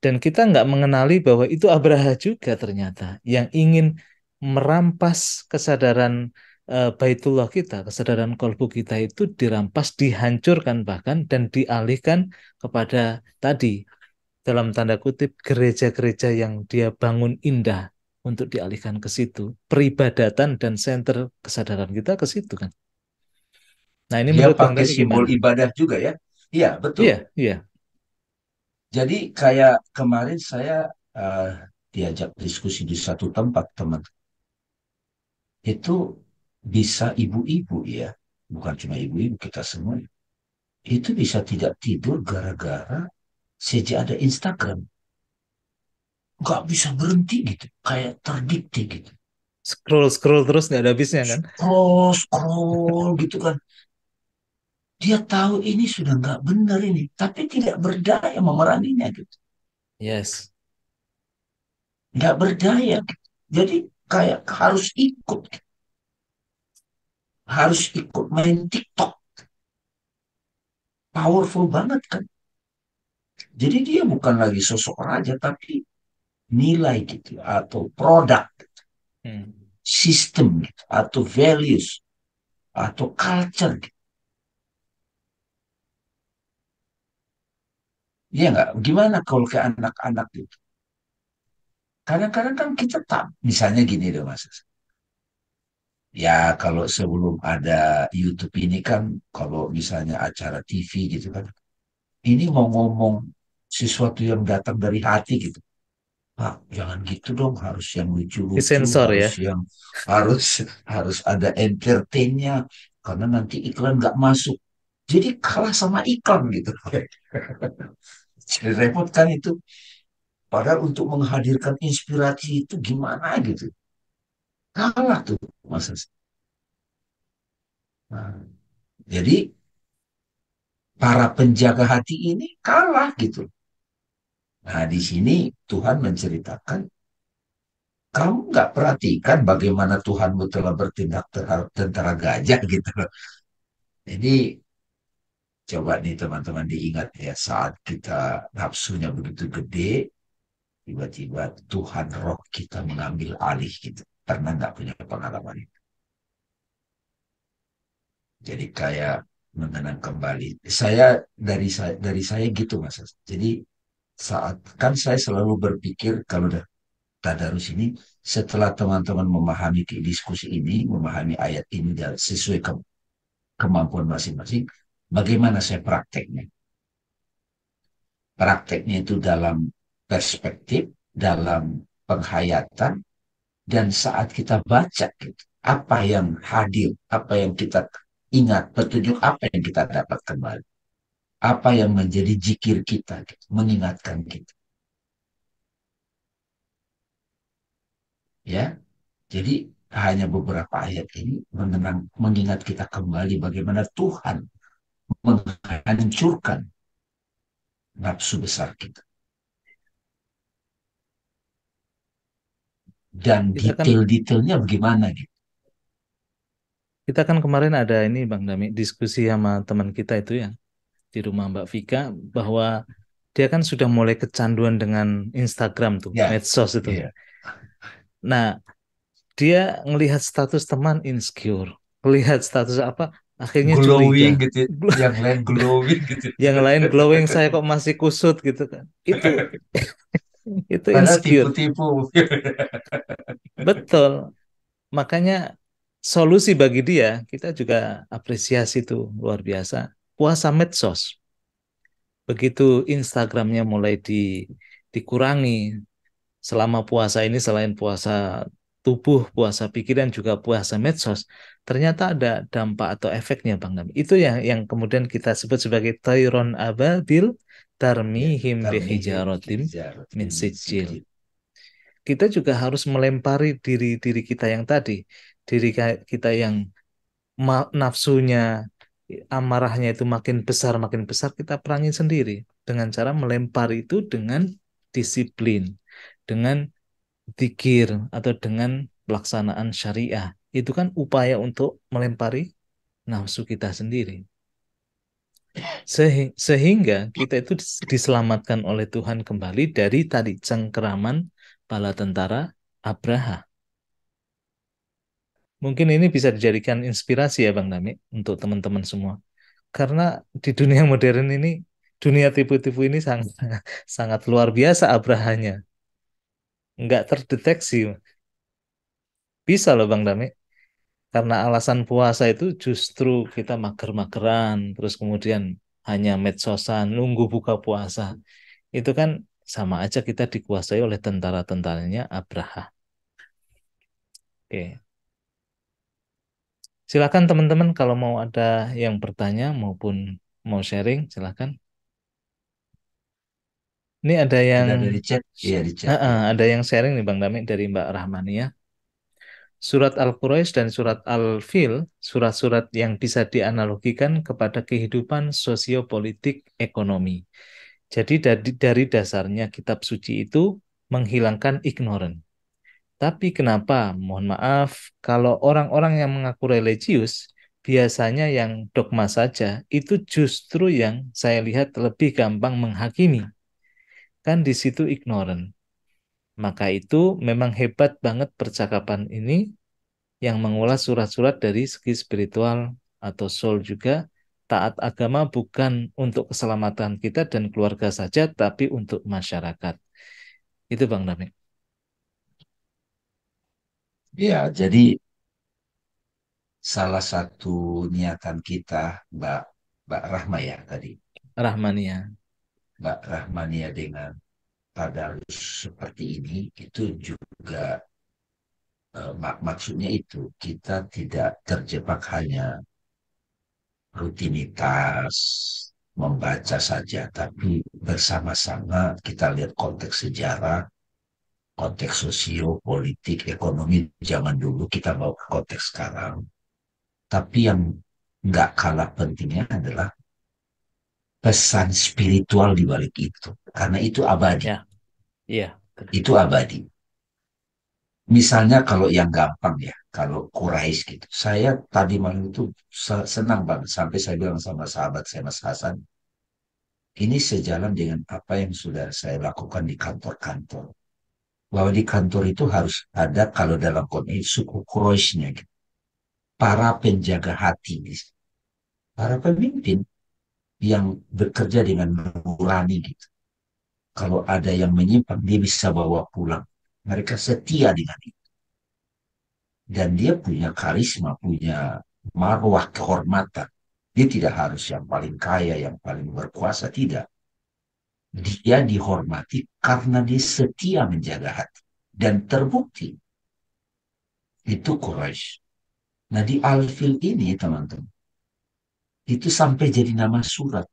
Dan kita nggak mengenali bahwa itu Abraha juga ternyata yang ingin merampas kesadaran Baitullah kita, kesadaran kolbu kita itu dirampas, dihancurkan bahkan dan dialihkan kepada tadi dalam tanda kutip gereja-gereja yang dia bangun indah untuk dialihkan ke situ. Peribadatan dan senter kesadaran kita ke situ kan. Nah, ini Dia menurut Bang pakai Dami simbol gimana? ibadah juga ya. Iya, betul. Iya, iya. Jadi kayak kemarin saya eh, diajak diskusi di satu tempat teman. Itu bisa ibu-ibu ya, bukan cuma ibu-ibu kita semua. Itu bisa tidak tidur gara-gara sejak ada Instagram. Nggak bisa berhenti gitu, kayak terdikte gitu. Scroll-scroll terus nggak ada habisnya kan? Scroll, scroll gitu kan. Dia tahu ini sudah nggak benar ini, tapi tidak berdaya memeranginya gitu. Yes. Nggak berdaya gitu. Jadi kayak harus ikut, gitu. Harus ikut main TikTok. Powerful banget kan. Jadi dia bukan lagi sosok raja, tapi nilai gitu atau produk, Hmm. sistem gitu, atau values atau culture gitu. Iya nggak? Gimana kalau ke anak-anak itu? Kadang-kadang kan kita tak, misalnya gini deh Mas. Ya kalau sebelum ada YouTube ini kan, kalau misalnya acara TV gitu kan, ini mau ngomong sesuatu yang datang dari hati gitu. Pak, jangan gitu dong, harus yang lucu-lucu, Disensor harus ya. yang harus harus ada entertainnya, karena nanti iklan nggak masuk. Jadi kalah sama iklan gitu. Jadi repot kan itu. Padahal untuk menghadirkan inspirasi itu gimana gitu. Kalah tuh masa. Nah, jadi para penjaga hati ini kalah gitu. Nah, di sini Tuhan menceritakan, kamu nggak perhatikan bagaimana Tuhanmu telah bertindak terhadap tentara gajah gitu loh. Jadi coba nih teman-teman diingat ya, saat kita nafsunya begitu gede, tiba-tiba Tuhan roh kita mengambil alih gitu. Pernah nggak punya pengalaman itu? Jadi kayak mengenang kembali. Dari saya gitu Mas. Jadi saat kan saya selalu berpikir kalau udah tadarus ini, setelah teman-teman memahami diskusi ini, memahami ayat ini sesuai kemampuan masing-masing, bagaimana saya prakteknya? Prakteknya itu dalam perspektif, dalam penghayatan, dan saat kita baca gitu, apa yang hadir, apa yang kita ingat, petunjuk apa yang kita dapat kembali, apa yang menjadi jikir kita, gitu, mengingatkan kita. Ya, jadi hanya beberapa ayat ini mengingat kita kembali bagaimana Tuhan menghancurkan nafsu besar kita. Dan Kita kan detail-detailnya bagaimana gitu. kita kan kemarin ada ini Bang Dami diskusi sama teman kita itu ya di rumah Mbak Vika bahwa dia kan sudah mulai kecanduan dengan Instagram tuh, Ya, medsos itu. ya. Nah, dia ngelihat status teman insecure, ngelihat status apa, akhirnya curiga. Glowing gitu, yang lain glowing gitu. Yang lain glowing, saya kok masih kusut gitu kan. Itu Padahal insecure. tipu-tipu. Betul. Makanya solusi bagi dia, kita juga apresiasi tuh luar biasa. Puasa medsos. Begitu Instagramnya mulai dikurangi selama puasa ini, selain puasa tubuh, puasa pikiran, juga puasa medsos, ternyata ada dampak atau efeknya Bang Nami. Itu yang kemudian kita sebut sebagai tayron ababil Ya, tarmihim tarmihim bihijaratim min hijaratin min sijil. sijil. Kita juga harus melempari diri kita yang tadi, kita yang nafsunya, amarahnya itu makin besar, kita perangi sendiri dengan cara melempar itu dengan disiplin, dengan zikir atau dengan pelaksanaan syariah. Itu kan upaya untuk melempari nafsu kita sendiri. Sehingga kita itu diselamatkan oleh Tuhan kembali dari tadi cengkeraman bala tentara Abraha. Mungkin ini bisa dijadikan inspirasi ya Bang Nami untuk teman-teman semua. Karena di dunia modern ini, dunia tipu-tipu ini sangat sangat luar biasa abrahanya. Nggak terdeteksi. Bisa loh Bang Dami. Karena alasan puasa itu justru kita mager-mageran, terus kemudian hanya medsosan, nunggu buka puasa. Itu kan sama aja kita dikuasai oleh tentara-tentaranya Abraha. Oke. Silakan teman-teman kalau mau ada yang bertanya maupun mau sharing, silakan. Ini ada yang Ada dari chat? Iya, di chat ya. ada yang sharing nih Bang Dami dari Mbak Rahmania. Surat Al-Quraisy dan surat Al-Fil, surat-surat yang bisa dianalogikan kepada kehidupan sosiopolitik ekonomi. Jadi dari dasarnya kitab suci itu menghilangkan ignoran. Tapi kenapa, mohon maaf, kalau orang-orang yang mengaku religius, biasanya yang dogma saja, itu justru yang saya lihat lebih gampang menghakimi. Kan di situ ignoran. Maka itu memang hebat banget percakapan ini yang mengulas surat-surat dari segi spiritual atau soul juga, taat agama bukan untuk keselamatan kita dan keluarga saja, tapi untuk masyarakat. Itu Bang Damik. Ya, jadi salah satu niatan kita, Mbak Mbak Rahma ya tadi, Rahmania. Mbak Rahmania dengan tadarus seperti ini itu juga maksudnya itu kita tidak terjebak hanya rutinitas membaca saja, tapi bersama-sama kita lihat konteks sejarah, konteks sosio, politik, ekonomi zaman dulu kita bawa ke konteks sekarang. Tapi yang nggak kalah pentingnya adalah pesan spiritual di balik itu. Karena itu abadi. Ya, iya. Itu abadi. Misalnya kalau yang gampang ya, kalau Quraisy gitu. Saya tadi malam itu senang banget sampai saya bilang sama sahabat saya Mas Hasan, ini sejalan dengan apa yang sudah saya lakukan di kantor-kantor. Bahwa di kantor itu harus ada kalau dalam konteks suku Quraisynya gitu. Para penjaga hati. Para pemimpin yang bekerja dengan nurani gitu. Kalau ada yang menyimpang, dia bisa bawa pulang. Mereka setia dengan itu. Dan dia punya karisma, punya marwah kehormatan. Dia tidak harus yang paling kaya, yang paling berkuasa, tidak. Dia dihormati karena dia setia menjaga hati. Dan terbukti, itu Quraisy. Nah di Alfil ini teman-teman, itu sampai jadi nama surat.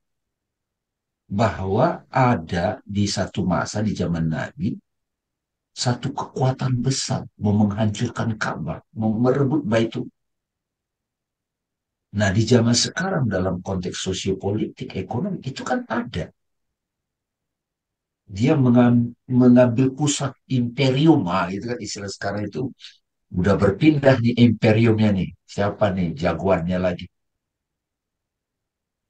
Bahwa ada di satu masa di zaman Nabi, satu kekuatan besar mau menghancurkan Ka'bah, mau merebut Baitul. Nah, di zaman sekarang dalam konteks sosiopolitik, ekonomi, itu kan ada. Dia mengambil pusat imperium, itu kan istilah sekarang itu udah berpindah nih imperiumnya nih. Siapa nih jagoannya lagi.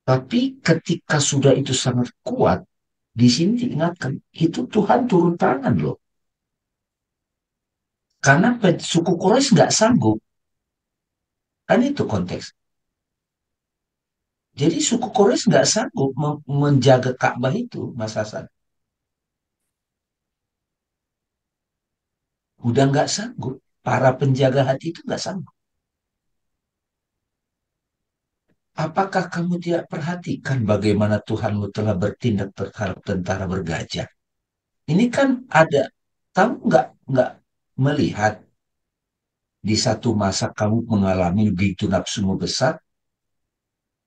Tapi ketika sudah itu sangat kuat, di sini diingatkan, itu Tuhan turun tangan loh. Karena suku Quraisy nggak sanggup. Kan itu konteks. Jadi suku Quraisy nggak sanggup menjaga Ka'bah itu, Mas Hasan. Udah nggak sanggup. Para penjaga hati itu nggak sanggup. Apakah kamu tidak perhatikan bagaimana Tuhanmu telah bertindak terhadap tentara bergajah? Ini kan ada, kamu nggak melihat di satu masa kamu mengalami begitu nafsumu besar,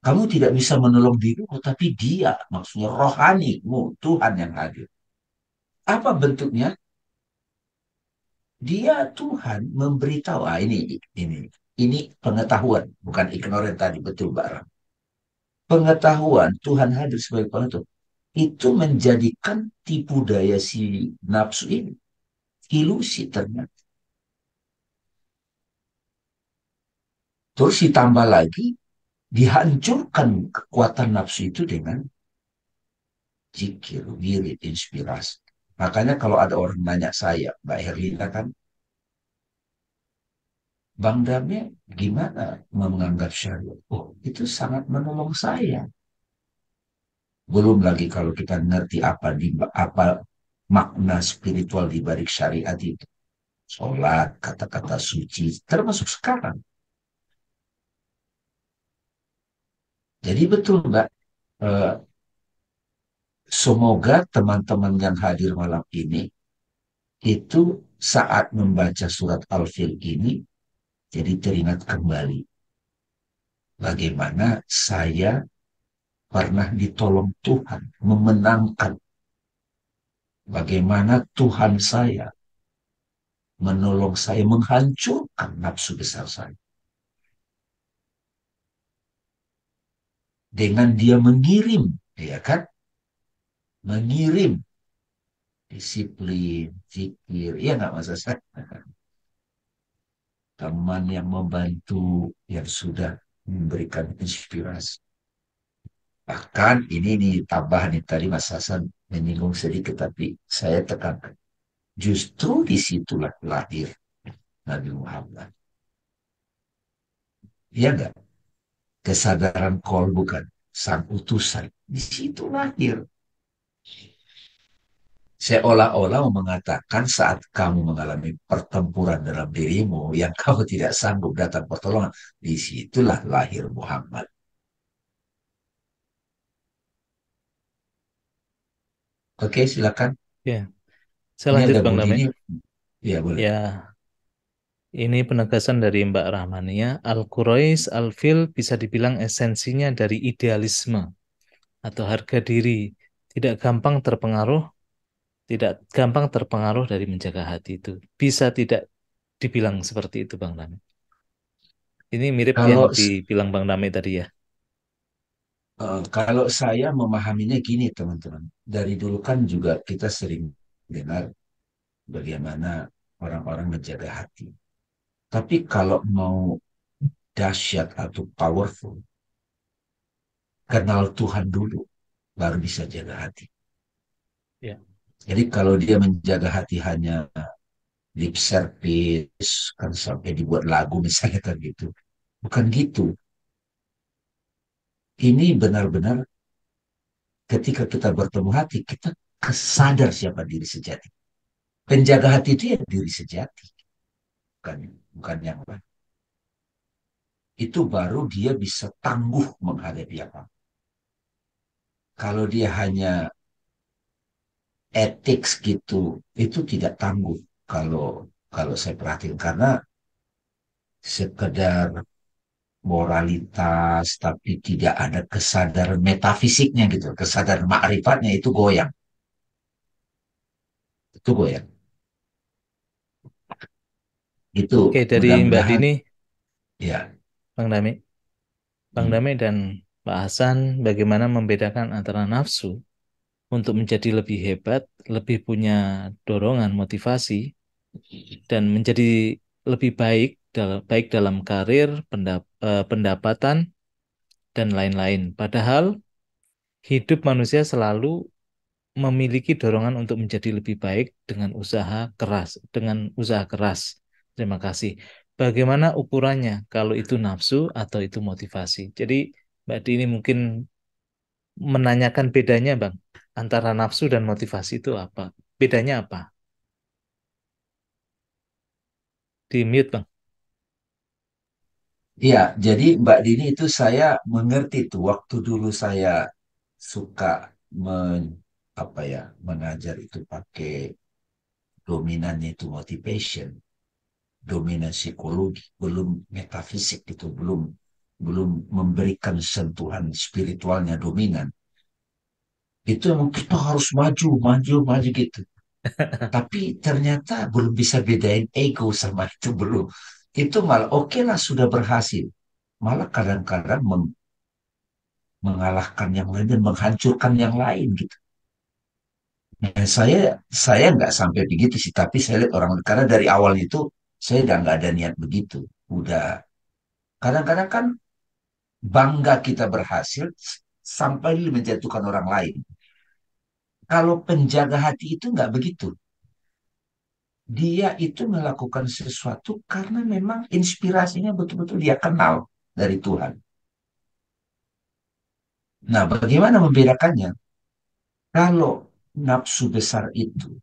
kamu tidak bisa menolong dirimu, tapi dia, maksudnya rohanimu, Tuhan yang hadir. Apa bentuknya? Dia Tuhan memberitahu, ini pengetahuan, bukan ignorant tadi, betul Mbak Ram. Pengetahuan Tuhan hadir sebagai pengetahuan itu menjadikan tipu daya si nafsu ini ilusi ternyata. Terus ditambah lagi dihancurkan kekuatan nafsu itu dengan zikir, wirid, inspirasi. Makanya kalau ada orang nanya saya, Mbak Herlina kan, Bang Damai gimana menganggap syariat? Oh, itu sangat menolong saya. Belum lagi kalau kita ngerti apa makna spiritual di balik syariat itu. Sholat, kata-kata suci, termasuk sekarang. Jadi betul Mbak, eh, semoga teman-teman yang hadir malam ini itu saat membaca surat Al-Fil ini jadi teringat kembali bagaimana saya pernah ditolong Tuhan memenangkan, bagaimana Tuhan saya menolong saya menghancurkan nafsu besar saya dengan dia mengirim, ya kan, mengirim disiplin, zikir, ya nggak masa saya teman yang membantu, yang sudah memberikan inspirasi. Bahkan ini tambah nih tadi Mas Hasan menyinggung sedikit, tapi saya tekankan. Justru disitulah lahir Nabi Muhammad. Iya nggak? kesadaran kol bukan, sang utusan. Di situ lahir. Seolah-olah mengatakan saat kamu mengalami pertempuran dalam dirimu yang kamu tidak sanggup datang pertolongan, disitulah lahir Muhammad. Oke, silakan. Ya, saya Ini lanjut ada Bang Budi Dame. ini, ya boleh. Ya, ini penegasan dari Mbak Rahmania. Al-Quraish, Al-Fil bisa dibilang esensinya dari idealisme atau harga diri. Tidak gampang terpengaruh, tidak gampang terpengaruh dari menjaga hati itu. Bisa tidak dibilang seperti itu Bang Dame. Ini mirip yang Kalau dibilang Bang Dame tadi ya. kalau saya memahaminya gini teman-teman, dari dulu kan juga kita sering dengar bagaimana orang-orang menjaga hati. Tapi kalau mau dahsyat atau powerful, kenal Tuhan dulu, baru bisa jaga hati. Ya. Jadi kalau dia menjaga hati hanya lip service, kan sampai dibuat lagu misalnya kan gitu. Bukan gitu. Ini benar-benar ketika kita bertemu hati, kita sadar siapa diri sejati. Penjaga hati itu ya diri sejati, bukan bukan yang lain. Itu baru dia bisa tangguh menghadapi apa. Kalau dia hanya etik gitu, itu tidak tangguh. Kalau kalau saya perhatiin karena sekedar moralitas tapi tidak ada kesadaran metafisiknya gitu, kesadaran makrifatnya itu goyang. Itu Oke, dari Mbak mudah-mudahan Dini, ya. Bang Dame, Hmm. Dan Pak Hasan, bagaimana membedakan antara nafsu untuk menjadi lebih hebat, lebih punya dorongan, motivasi, dan menjadi lebih baik baik dalam karir, pendapatan, dan lain-lain. Padahal hidup manusia selalu memiliki dorongan untuk menjadi lebih baik dengan usaha keras. Terima kasih. Bagaimana ukurannya kalau itu nafsu atau itu motivasi? Jadi Mbak Dini mungkin menanyakan bedanya, Bang, antara nafsu dan motivasi itu apa? Bedanya apa? Di mute, Bang. Iya, jadi Mbak Dini itu saya mengerti tuh waktu dulu saya suka men, apa ya mengajar itu pakai dominannya itu motivation, dominan psikologi, belum metafisik itu, belum memberikan sentuhan spiritualnya dominan. Itu emang kita harus maju, maju, maju gitu. Tapi ternyata belum bisa bedain ego sama itu belum. Itu malah oke lah sudah berhasil. Malah kadang-kadang mengalahkan yang lain dan menghancurkan yang lain gitu. Nah, saya nggak sampai begitu sih, tapi saya lihat orang karena dari awal itu saya udah nggak ada niat begitu. Udah kadang-kadang kan bangga kita berhasil sampai menjatuhkan orang lain. Kalau penjaga hati itu nggak begitu. Dia itu melakukan sesuatu karena memang inspirasinya betul-betul dia kenal dari Tuhan. Nah, bagaimana membedakannya? Kalau nafsu besar itu,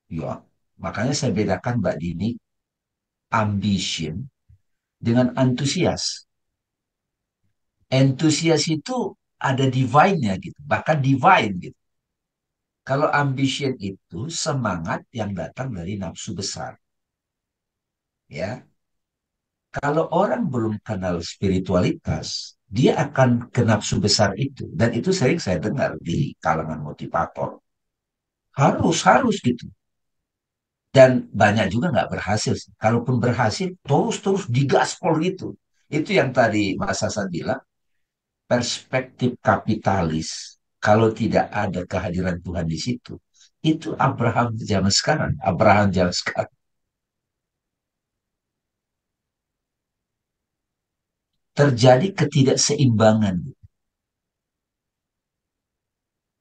ya, makanya saya bedakan Mbak Dini, ambition dengan antusias. Antusias itu ada divine-nya gitu, bahkan divine gitu. Kalau ambition itu semangat yang datang dari nafsu besar, ya. Kalau orang belum kenal spiritualitas, dia akan ke nafsu besar itu. Dan itu sering saya dengar di kalangan motivator. Harus gitu. Dan banyak juga nggak berhasil. Kalaupun berhasil, terus-terus digaspol gitu. Itu yang tadi Mas Hasan bilang, perspektif kapitalis. Kalau tidak ada kehadiran Tuhan di situ, itu Abraham zaman sekarang. Abraham zaman sekarang. Terjadi ketidakseimbangan.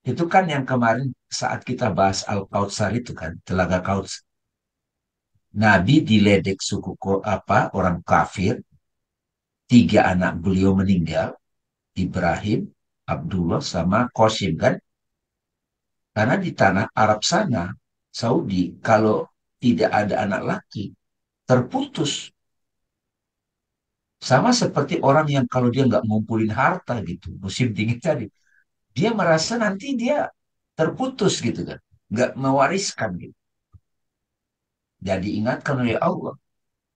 Itu kan yang kemarin saat kita bahas Al-Kautsar itu kan, Telaga Kautsar. Nabi diledek suku apa orang kafir, tiga anak beliau meninggal, Ibrahim, Abdullah, sama Qasim kan. Karena di tanah Arab sana, Saudi, kalau tidak ada anak laki, terputus. Sama seperti orang yang kalau dia nggak ngumpulin harta gitu, musim dingin tadi, dia merasa nanti dia terputus gitu kan, nggak mewariskan gitu. Jadi ingatkan oleh Allah,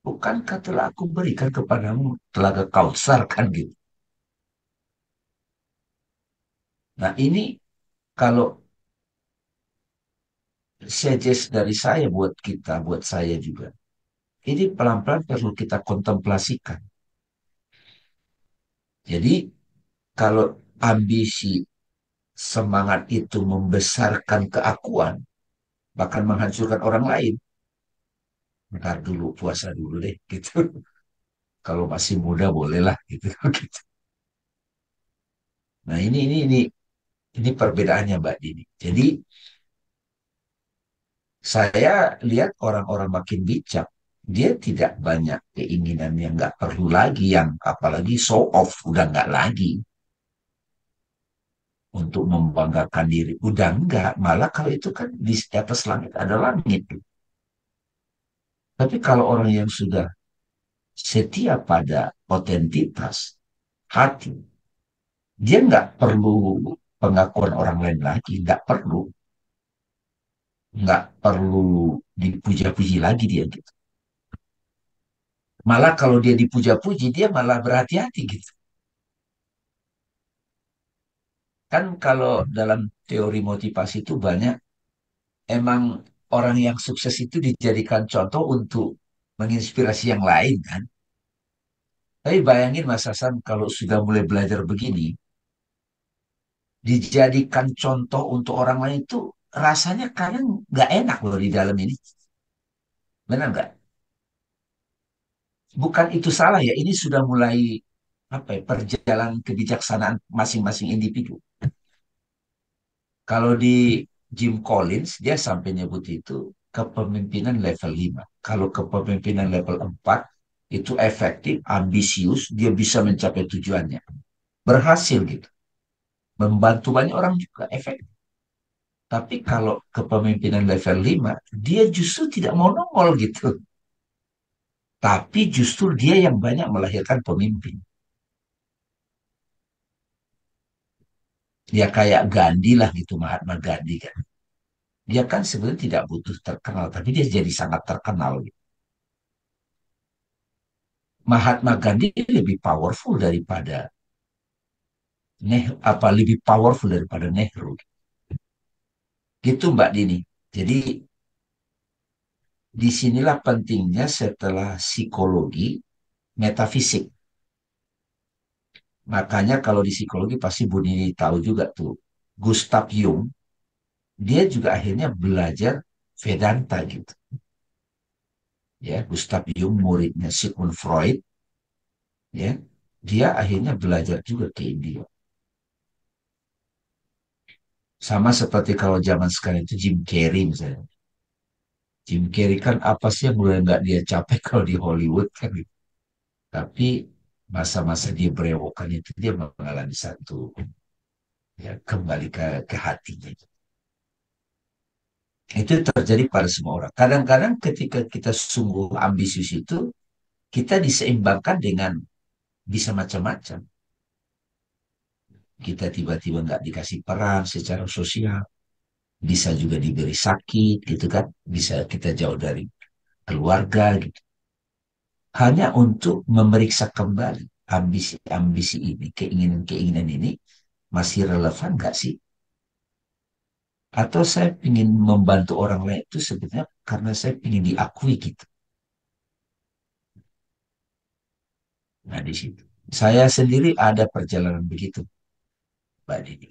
bukankah telah aku berikan kepadamu telaga Kautsar kan gitu. Nah ini kalau suggest dari saya buat kita, buat saya juga, ini pelan-pelan perlu kita kontemplasikan. Jadi kalau ambisi semangat itu membesarkan keakuan, bahkan menghancurkan orang lain, ntar dulu puasa dulu deh gitu. Kalau masih muda bolehlah gitu. Gitu. Nah ini perbedaannya Mbak Dini. Jadi saya lihat orang-orang makin bijak. Dia tidak banyak keinginan yang nggak perlu lagi, yang apalagi show off udah nggak lagi untuk membanggakan diri. Udah nggak, malah kalau itu kan di atas langit ada langit. Tapi kalau orang yang sudah setia pada otentitas hati, dia nggak perlu pengakuan orang lain lagi, nggak perlu dipuja-puji lagi dia gitu. Malah kalau dia dipuja-puji, dia malah berhati-hati gitu. Kan kalau dalam teori motivasi itu banyak, emang orang yang sukses itu dijadikan contoh untuk menginspirasi yang lain kan. Tapi bayangin Mas Hasan kalau sudah mulai belajar begini, dijadikan contoh untuk orang lain itu rasanya kadang nggak enak loh di dalam ini. Benar nggak? Bukan itu salah ya, ini sudah mulai apa ya, perjalanan kebijaksanaan masing-masing individu. Kalau di Jim Collins, dia sampai nyebut itu kepemimpinan level 5. Kalau kepemimpinan level 4, itu efektif, ambisius, dia bisa mencapai tujuannya. Berhasil gitu. Membantu banyak orang juga efektif. Tapi kalau kepemimpinan level 5, dia justru tidak mau nongol gitu. Tapi justru dia yang banyak melahirkan pemimpin. Ya kayak Gandhi lah gitu, Mahatma Gandhi kan. Dia kan sebenarnya tidak butuh terkenal, tapi dia jadi sangat terkenal gitu. Mahatma Gandhi lebih powerful daripada lebih powerful daripada Nehru. Gitu Mbak Dini. Jadi disinilah pentingnya setelah psikologi, metafisik. Makanya kalau di psikologi pasti Bu Nini tahu juga tuh. Gustav Jung, dia juga akhirnya belajar Vedanta gitu. Ya, Gustav Jung muridnya Sigmund Freud, ya. Dia akhirnya belajar juga ke India. Sama seperti kalau zaman sekarang itu Jim Carrey misalnya. Jim Carrey kan apa sih yang mulai nggak dia capai kalau di Hollywood kan gitu. Tapi masa-masa dia berewokan itu dia mengalami satu ya kembali ke hatinya. Itu terjadi pada semua orang. Kadang-kadang ketika kita sungguh ambisius itu, kita diseimbangkan dengan bisa macam-macam. Kita tiba-tiba nggak dikasih peran secara sosial, bisa juga diberi sakit gitu kan, bisa kita jauh dari keluarga gitu. Hanya untuk memeriksa kembali ambisi-ambisi ini, keinginan-keinginan ini masih relevan nggak sih? Atau saya ingin membantu orang lain itu sebenarnya karena saya ingin diakui gitu. Nah di situ. Saya sendiri ada perjalanan begitu, Mbak Dini.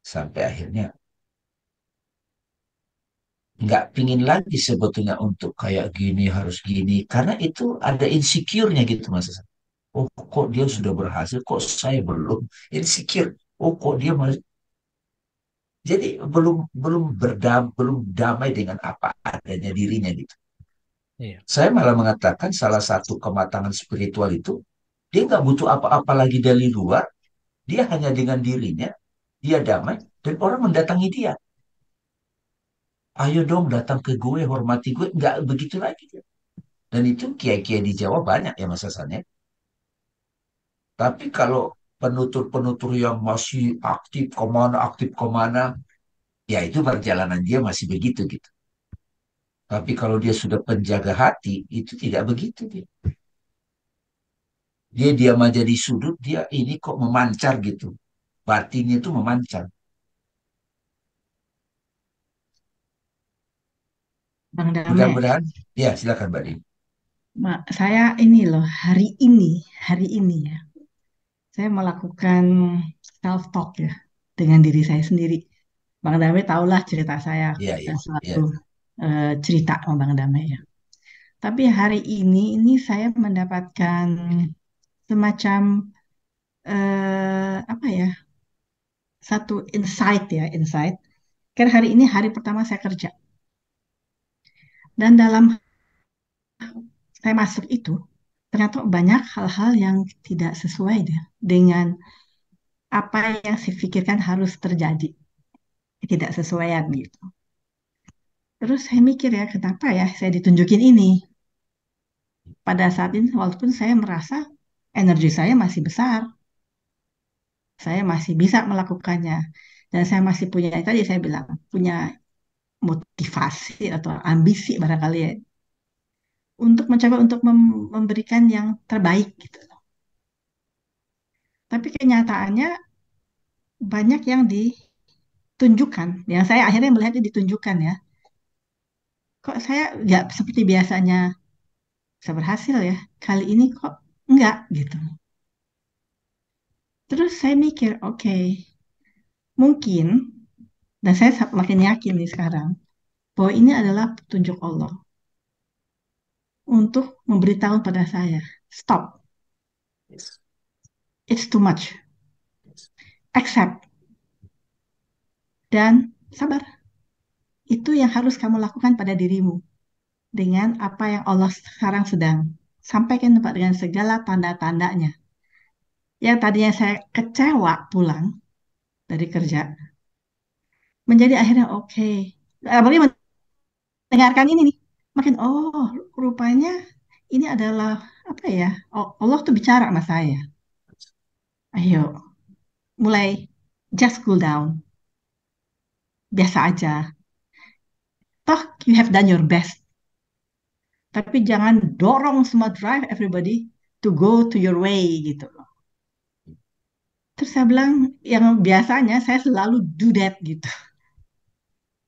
Sampai akhirnya nggak pingin lagi sebetulnya untuk kayak gini harus gini. Karena itu ada insecure-nya gitu Mas. Oh kok dia sudah berhasil, kok saya belum. Insecure. Oh kok dia masih. Jadi belum damai dengan apa adanya dirinya gitu. Iya. Saya malah mengatakan salah satu kematangan spiritual itu Dia nggak butuh apa-apa lagi dari luar. Dia hanya dengan dirinya, dia damai, dan orang mendatangi dia. Ayo dong datang ke gue, hormati gue. Nggak begitu lagi. Dan itu kiai-kiai di Jawa banyak ya Mas Hasan ya. Tapi kalau penutur-penutur yang masih aktif kemana, ya itu perjalanan dia masih begitu gitu. Tapi kalau dia sudah penjaga hati, itu tidak begitu dia. Dia diam aja di sudut, dia ini kok memancar gitu. Batinnya itu memancar. Bang Dame, Mudah-mudahan, ya silakan Mbak Dini. Saya ini loh, hari ini ya, saya melakukan self talk ya dengan diri saya sendiri. Bang Dame tahulah cerita saya Iya, iya, dan iya. selalu cerita sama Bang Dame ya. Tapi hari ini saya mendapatkan semacam apa ya, satu insight. Kan hari ini hari pertama saya kerja dan dalam saya masuk itu ternyata banyak hal-hal yang tidak sesuai deh dengan apa yang saya pikirkan harus terjadi, tidak sesuaian gitu. Terus saya mikir ya, kenapa ya saya ditunjukin ini? Pada saat ini, walaupun saya merasa energi saya masih besar, saya masih bisa melakukannya, dan saya masih punya, tadi saya bilang, punya motivasi atau ambisi barangkali ya, untuk mencoba untuk memberikan yang terbaik gitu. Tapi kenyataannya banyak yang ditunjukkan, yang saya akhirnya melihatnya ditunjukkan ya. Kok saya nggak seperti biasanya bisa berhasil ya. Kali ini kok enggak gitu. Terus saya mikir, oke, mungkin, dan saya makin yakin nih sekarang, bahwa ini adalah petunjuk Allah untuk memberitahu pada saya, stop, Yes, it's too much, yes, accept, dan sabar. Itu yang harus kamu lakukan pada dirimu dengan apa yang Allah sekarang sedang sampaikan Pak dengan segala tanda-tandanya. Yang tadinya saya kecewa pulang dari kerja, menjadi akhirnya oke. Apalagi mendengarkan ini nih, makin oh rupanya ini adalah apa ya? Oh, Allah tuh bicara sama saya. Ayo, mulai just cool down, biasa aja. Toh you have done your best, tapi jangan dorong semua drive everybody to go to your way gitu. Terus saya bilang yang biasanya saya selalu do that gitu.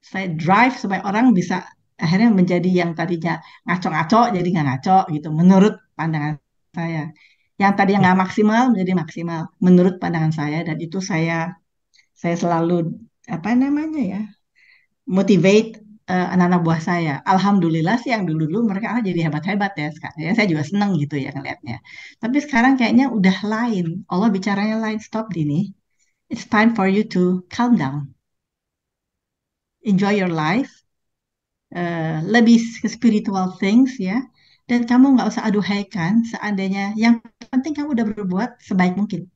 Saya drive supaya orang bisa akhirnya menjadi yang tadinya ngaco-ngaco jadi nggak ngaco gitu menurut pandangan saya. Yang tadinya nggak maksimal menjadi maksimal menurut pandangan saya dan itu saya selalu apa namanya ya motivate anak-anak buah saya. Alhamdulillah sih yang dulu-dulu mereka jadi hebat-hebat ya sekarang. Ya, saya juga seneng gitu ya ngelihatnya. Tapi sekarang kayaknya udah lain. Allah bicaranya lain. Stop Dini. It's time for you to calm down. Enjoy your life, lebih ke spiritual things ya. Dan kamu nggak usah aduhaikan seandainya yang penting kamu udah berbuat sebaik mungkin.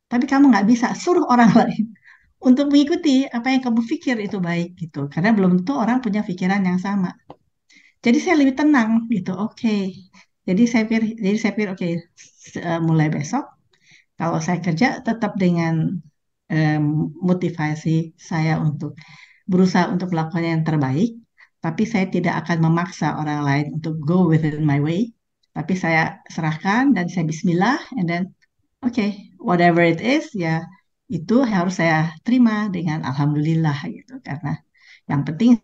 Tapi kamu nggak bisa suruh orang lain untuk mengikuti apa yang kamu pikir itu baik gitu. Karena belum tentu orang punya pikiran yang sama. Jadi saya lebih tenang gitu. Oke. Jadi saya pikir oke, mulai besok kalau saya kerja tetap dengan em, motivasi saya untuk berusaha untuk melakukan yang terbaik, tapi saya tidak akan memaksa orang lain untuk go within my way. Tapi saya serahkan dan saya bismillah, and then okay, whatever it is, ya itu harus saya terima dengan alhamdulillah gitu. Karena yang penting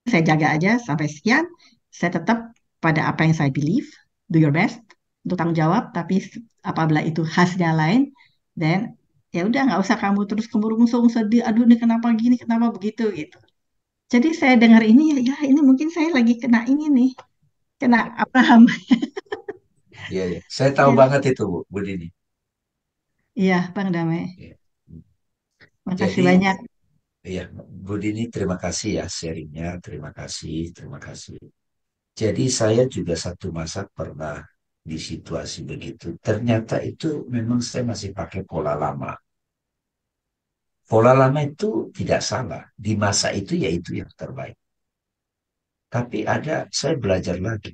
saya jaga aja sampai sekian, saya tetap pada apa yang saya believe, do your best untuk tanggung jawab, tapi apabila itu hasilnya lain, then ya udah nggak usah kamu terus kemurungsung sedih, aduh ini kenapa gini, kenapa begitu gitu. Jadi saya dengar ini ya, ya ini mungkin saya lagi kena ini nih, kena Abraham. iya, iya. Saya tahu Ya, banget itu Bu Dini. iya Bang Damai, Iya. makasih Jadi, banyak. ya, Bu Dini terima kasih ya sharingnya. Terima kasih, terima kasih. Jadi saya juga satu masa pernah di situasi begitu. Ternyata itu memang saya masih pakai pola lama. Pola lama itu tidak salah. Di masa itu ya itu yang terbaik. Tapi saya belajar lagi.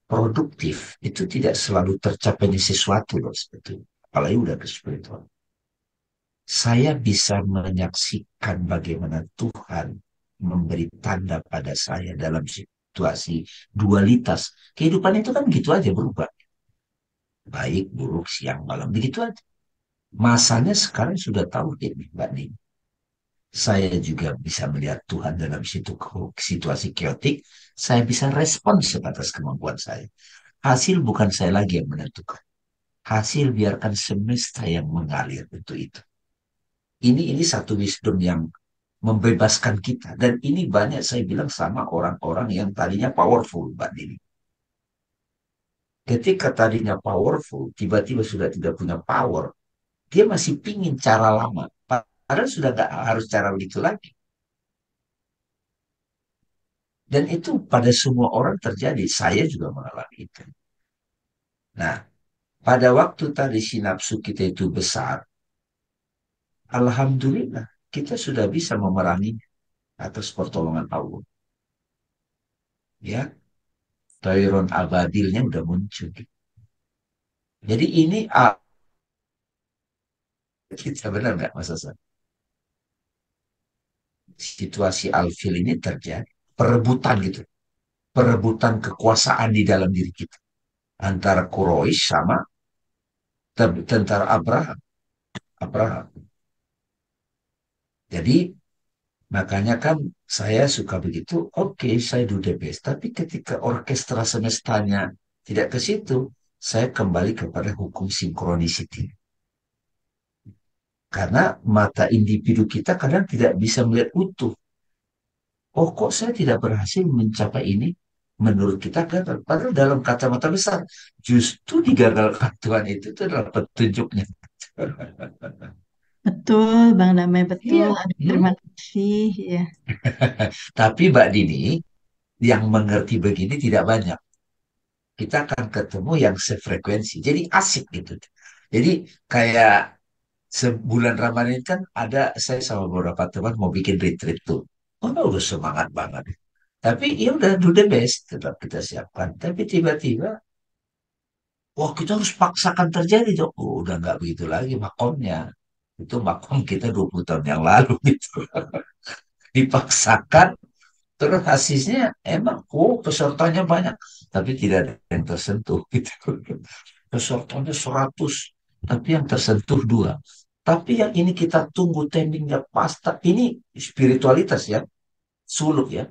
Produktif itu tidak selalu tercapai di sesuatu loh sebetulnya. Apalagi udah ke spiritual. Saya bisa menyaksikan bagaimana Tuhan memberi tanda pada saya dalam situasi dualitas. Kehidupan itu kan gitu aja berubah. Baik, buruk, siang, malam. Begitu aja. Masanya sekarang sudah tahu ini, Mbak Nin. Saya juga bisa melihat Tuhan dalam situasi keotik. Saya bisa respon sebatas kemampuan saya. Hasil bukan saya lagi yang menentukan. Hasil biarkan semesta yang mengalir untuk itu. Ini satu wisdom yang membebaskan kita. Dan ini banyak saya bilang sama orang-orang yang tadinya powerful, Mbak Dini. Ketika tadinya powerful, tiba-tiba sudah tidak punya power, dia masih pingin cara lama. Padahal sudah nggak harus cara begitu lagi. Dan itu pada semua orang terjadi. Saya juga mengalami itu. Nah, pada waktu tadi sinapsu kita itu besar, Alhamdulillah kita sudah bisa memeranginya atas pertolongan Allah. Ya, Tauron Abadilnya udah muncul. Jadi ini kita benar nggak Mas Hasan? Situasi alfil ini terjadi. Perebutan gitu. Perebutan kekuasaan di dalam diri kita. Antara Quraisy sama tentara Abraham. Abraham. Jadi makanya kan saya suka begitu. Oke, saya do the best. Tapi ketika orkestra semestanya tidak ke situ, saya kembali kepada hukum sinkronisiti. Karena mata individu kita kadang tidak bisa melihat utuh. Oh, kok saya tidak berhasil mencapai ini? Menurut kita gagal. Padahal dalam kacamata besar, justru digagalkan Tuhan itu adalah petunjuknya. Betul, Bang Damai, betul. Iya. Aduh, Hmm. terima kasih. Ya. Tapi Mbak Dini, yang mengerti begini tidak banyak. Kita akan ketemu yang sefrekuensi. Jadi asik gitu. Jadi kayak sebulan Ramadan kan ada saya sama beberapa teman mau bikin retreat tuh. Oh, udah semangat banget. Tapi ya udah do the best tetap kita siapkan. Tapi tiba-tiba, wah kita harus paksakan terjadi dong. Oh, udah nggak begitu lagi makomnya. Itu makom kita 20 tahun yang lalu gitu. Dipaksakan, terus hasilnya emang, oh pesertanya banyak. Tapi tidak ada yang tersentuh gitu. Pesertanya 100, tapi yang tersentuh 2. Tapi yang ini kita tunggu timingnya pas. Ini spiritualitas ya, suluk ya.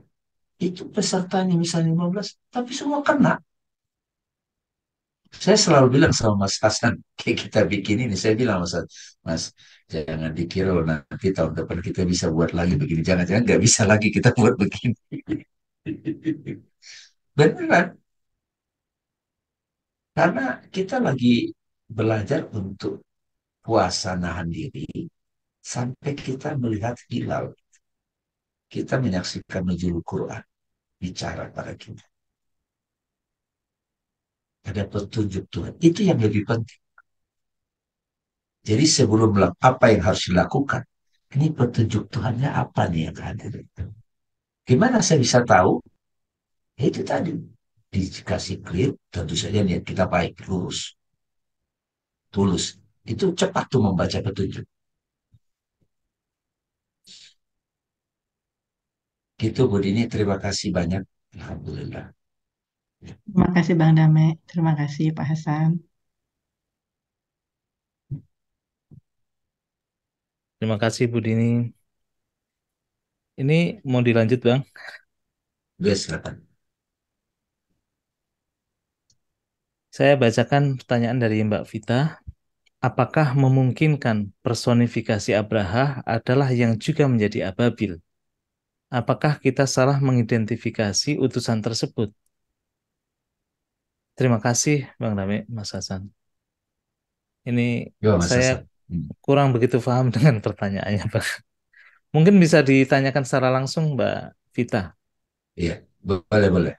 Itu pesertanya misalnya 15, tapi semua kena. Saya selalu bilang sama Mas Hasan, kayak kita bikin ini, saya bilang Mas, Mas, jangan dikira loh nanti tahun depan kita bisa buat lagi begini. Jangan-jangan nggak bisa lagi kita buat begini. Beneran, karena kita lagi belajar untuk puasa nahan diri sampai kita melihat hilal. Kita menyaksikan nuzul Quran bicara pada kita. Ada petunjuk Tuhan. Itu yang lebih penting. Jadi sebelum apa yang harus dilakukan, ini petunjuk Tuhannya apa nih yang hadir. Gimana saya bisa tahu? Ya itu tadi. Dikasih clear, tentu saja niat kita baik, lurus, tulus. Itu cepat tuh membaca petunjuk. Gitu Bu Dini, terima kasih banyak. Alhamdulillah. Terima kasih, Bang Damai. Terima kasih, Pak Hasan. Terima kasih Bu Dini. Ini mau dilanjut Bang? Guys, silakan. Saya bacakan pertanyaan dari Mbak Vita. Apakah memungkinkan personifikasi Abraha adalah yang juga menjadi ababil? Apakah kita salah mengidentifikasi utusan tersebut? Terima kasih Bang Dame, Mas Hasan. Ini Yo, Mas saya Hasan. kurang begitu paham dengan pertanyaannya, Bang. Mungkin bisa ditanyakan secara langsung, Mbak Vita. Iya, boleh, boleh.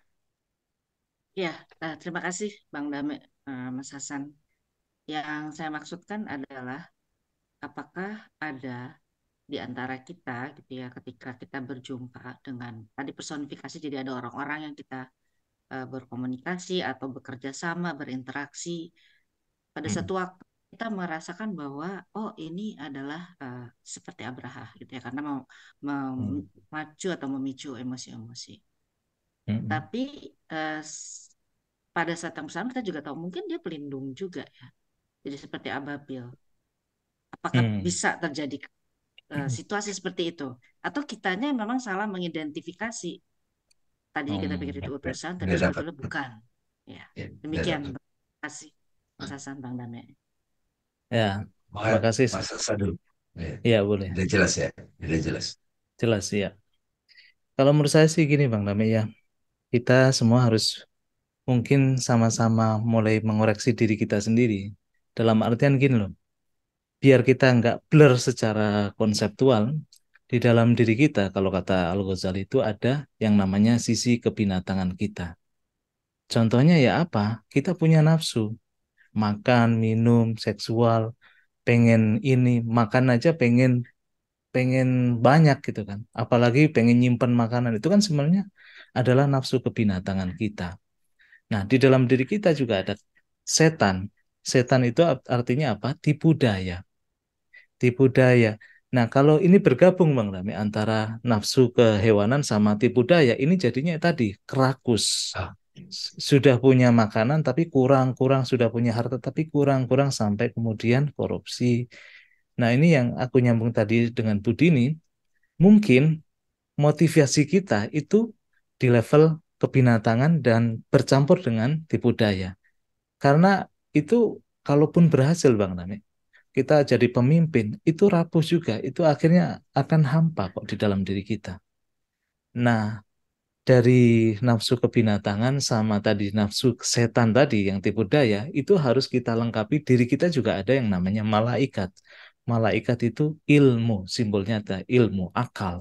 Ya, Terima kasih Bang Dame, Mas Hasan. Yang saya maksudkan adalah apakah ada di antara kita gitu ya ketika kita berjumpa dengan tadi personifikasi, jadi ada orang-orang yang kita berkomunikasi atau bekerja sama, berinteraksi pada Hmm. satu waktu kita merasakan bahwa oh ini adalah seperti Abraha gitu ya karena Hmm. memacu atau memicu emosi-emosi. Mm-mm. Tapi eh, s- pada saat yang bersama kita juga tahu mungkin dia pelindung juga ya. Jadi seperti Ababil. Apakah Hmm. bisa terjadi situasi seperti itu? Atau kitanya memang salah mengidentifikasi? Tadinya kita pikir itu Nggak utusan, tapi nggak dapat. sebetulnya bukan. Ya, Ya, nggak demikian. dapat. Terima kasih, Mas Hasan, Bang Dame. Ya, terima kasih. Mas Sadul. Ya, Ya, boleh. udah jelas ya, udah jelas. Jelas ya. Kalau menurut saya sih gini Bang Dame ya, kita semua harus mungkin sama-sama mulai mengoreksi diri kita sendiri. Dalam artian gini loh, biar kita nggak blur secara konseptual, di dalam diri kita, kalau kata Al-Ghazali itu ada yang namanya sisi kebinatangan kita. Contohnya ya apa? Kita punya nafsu, makan, minum, seksual, pengen ini, makan aja pengen pengen banyak gitu kan. Apalagi pengen nyimpen makanan itu kan sebenarnya adalah nafsu kebinatangan kita. Nah, di dalam diri kita juga ada setan. Setan itu artinya apa? Tipu daya. Tipu daya. Nah, kalau ini bergabung Bang Rami antara nafsu kehewanan sama tipu daya, ini jadinya tadi kerakus. Ah, Sudah punya makanan tapi kurang-kurang, sudah punya harta tapi kurang-kurang sampai kemudian korupsi. Nah, ini yang aku nyambung tadi dengan Budini, mungkin motivasi kita itu di level kebinatangan dan bercampur dengan tipu daya. Karena itu kalaupun berhasil Bang Rami, kita jadi pemimpin, itu rapuh juga, itu akhirnya akan hampa kok di dalam diri kita. Nah, dari nafsu kebinatangan sama tadi nafsu setan tadi yang tipu daya, itu harus kita lengkapi diri kita juga ada yang namanya malaikat. Malaikat itu ilmu, simbolnya ada ilmu, akal.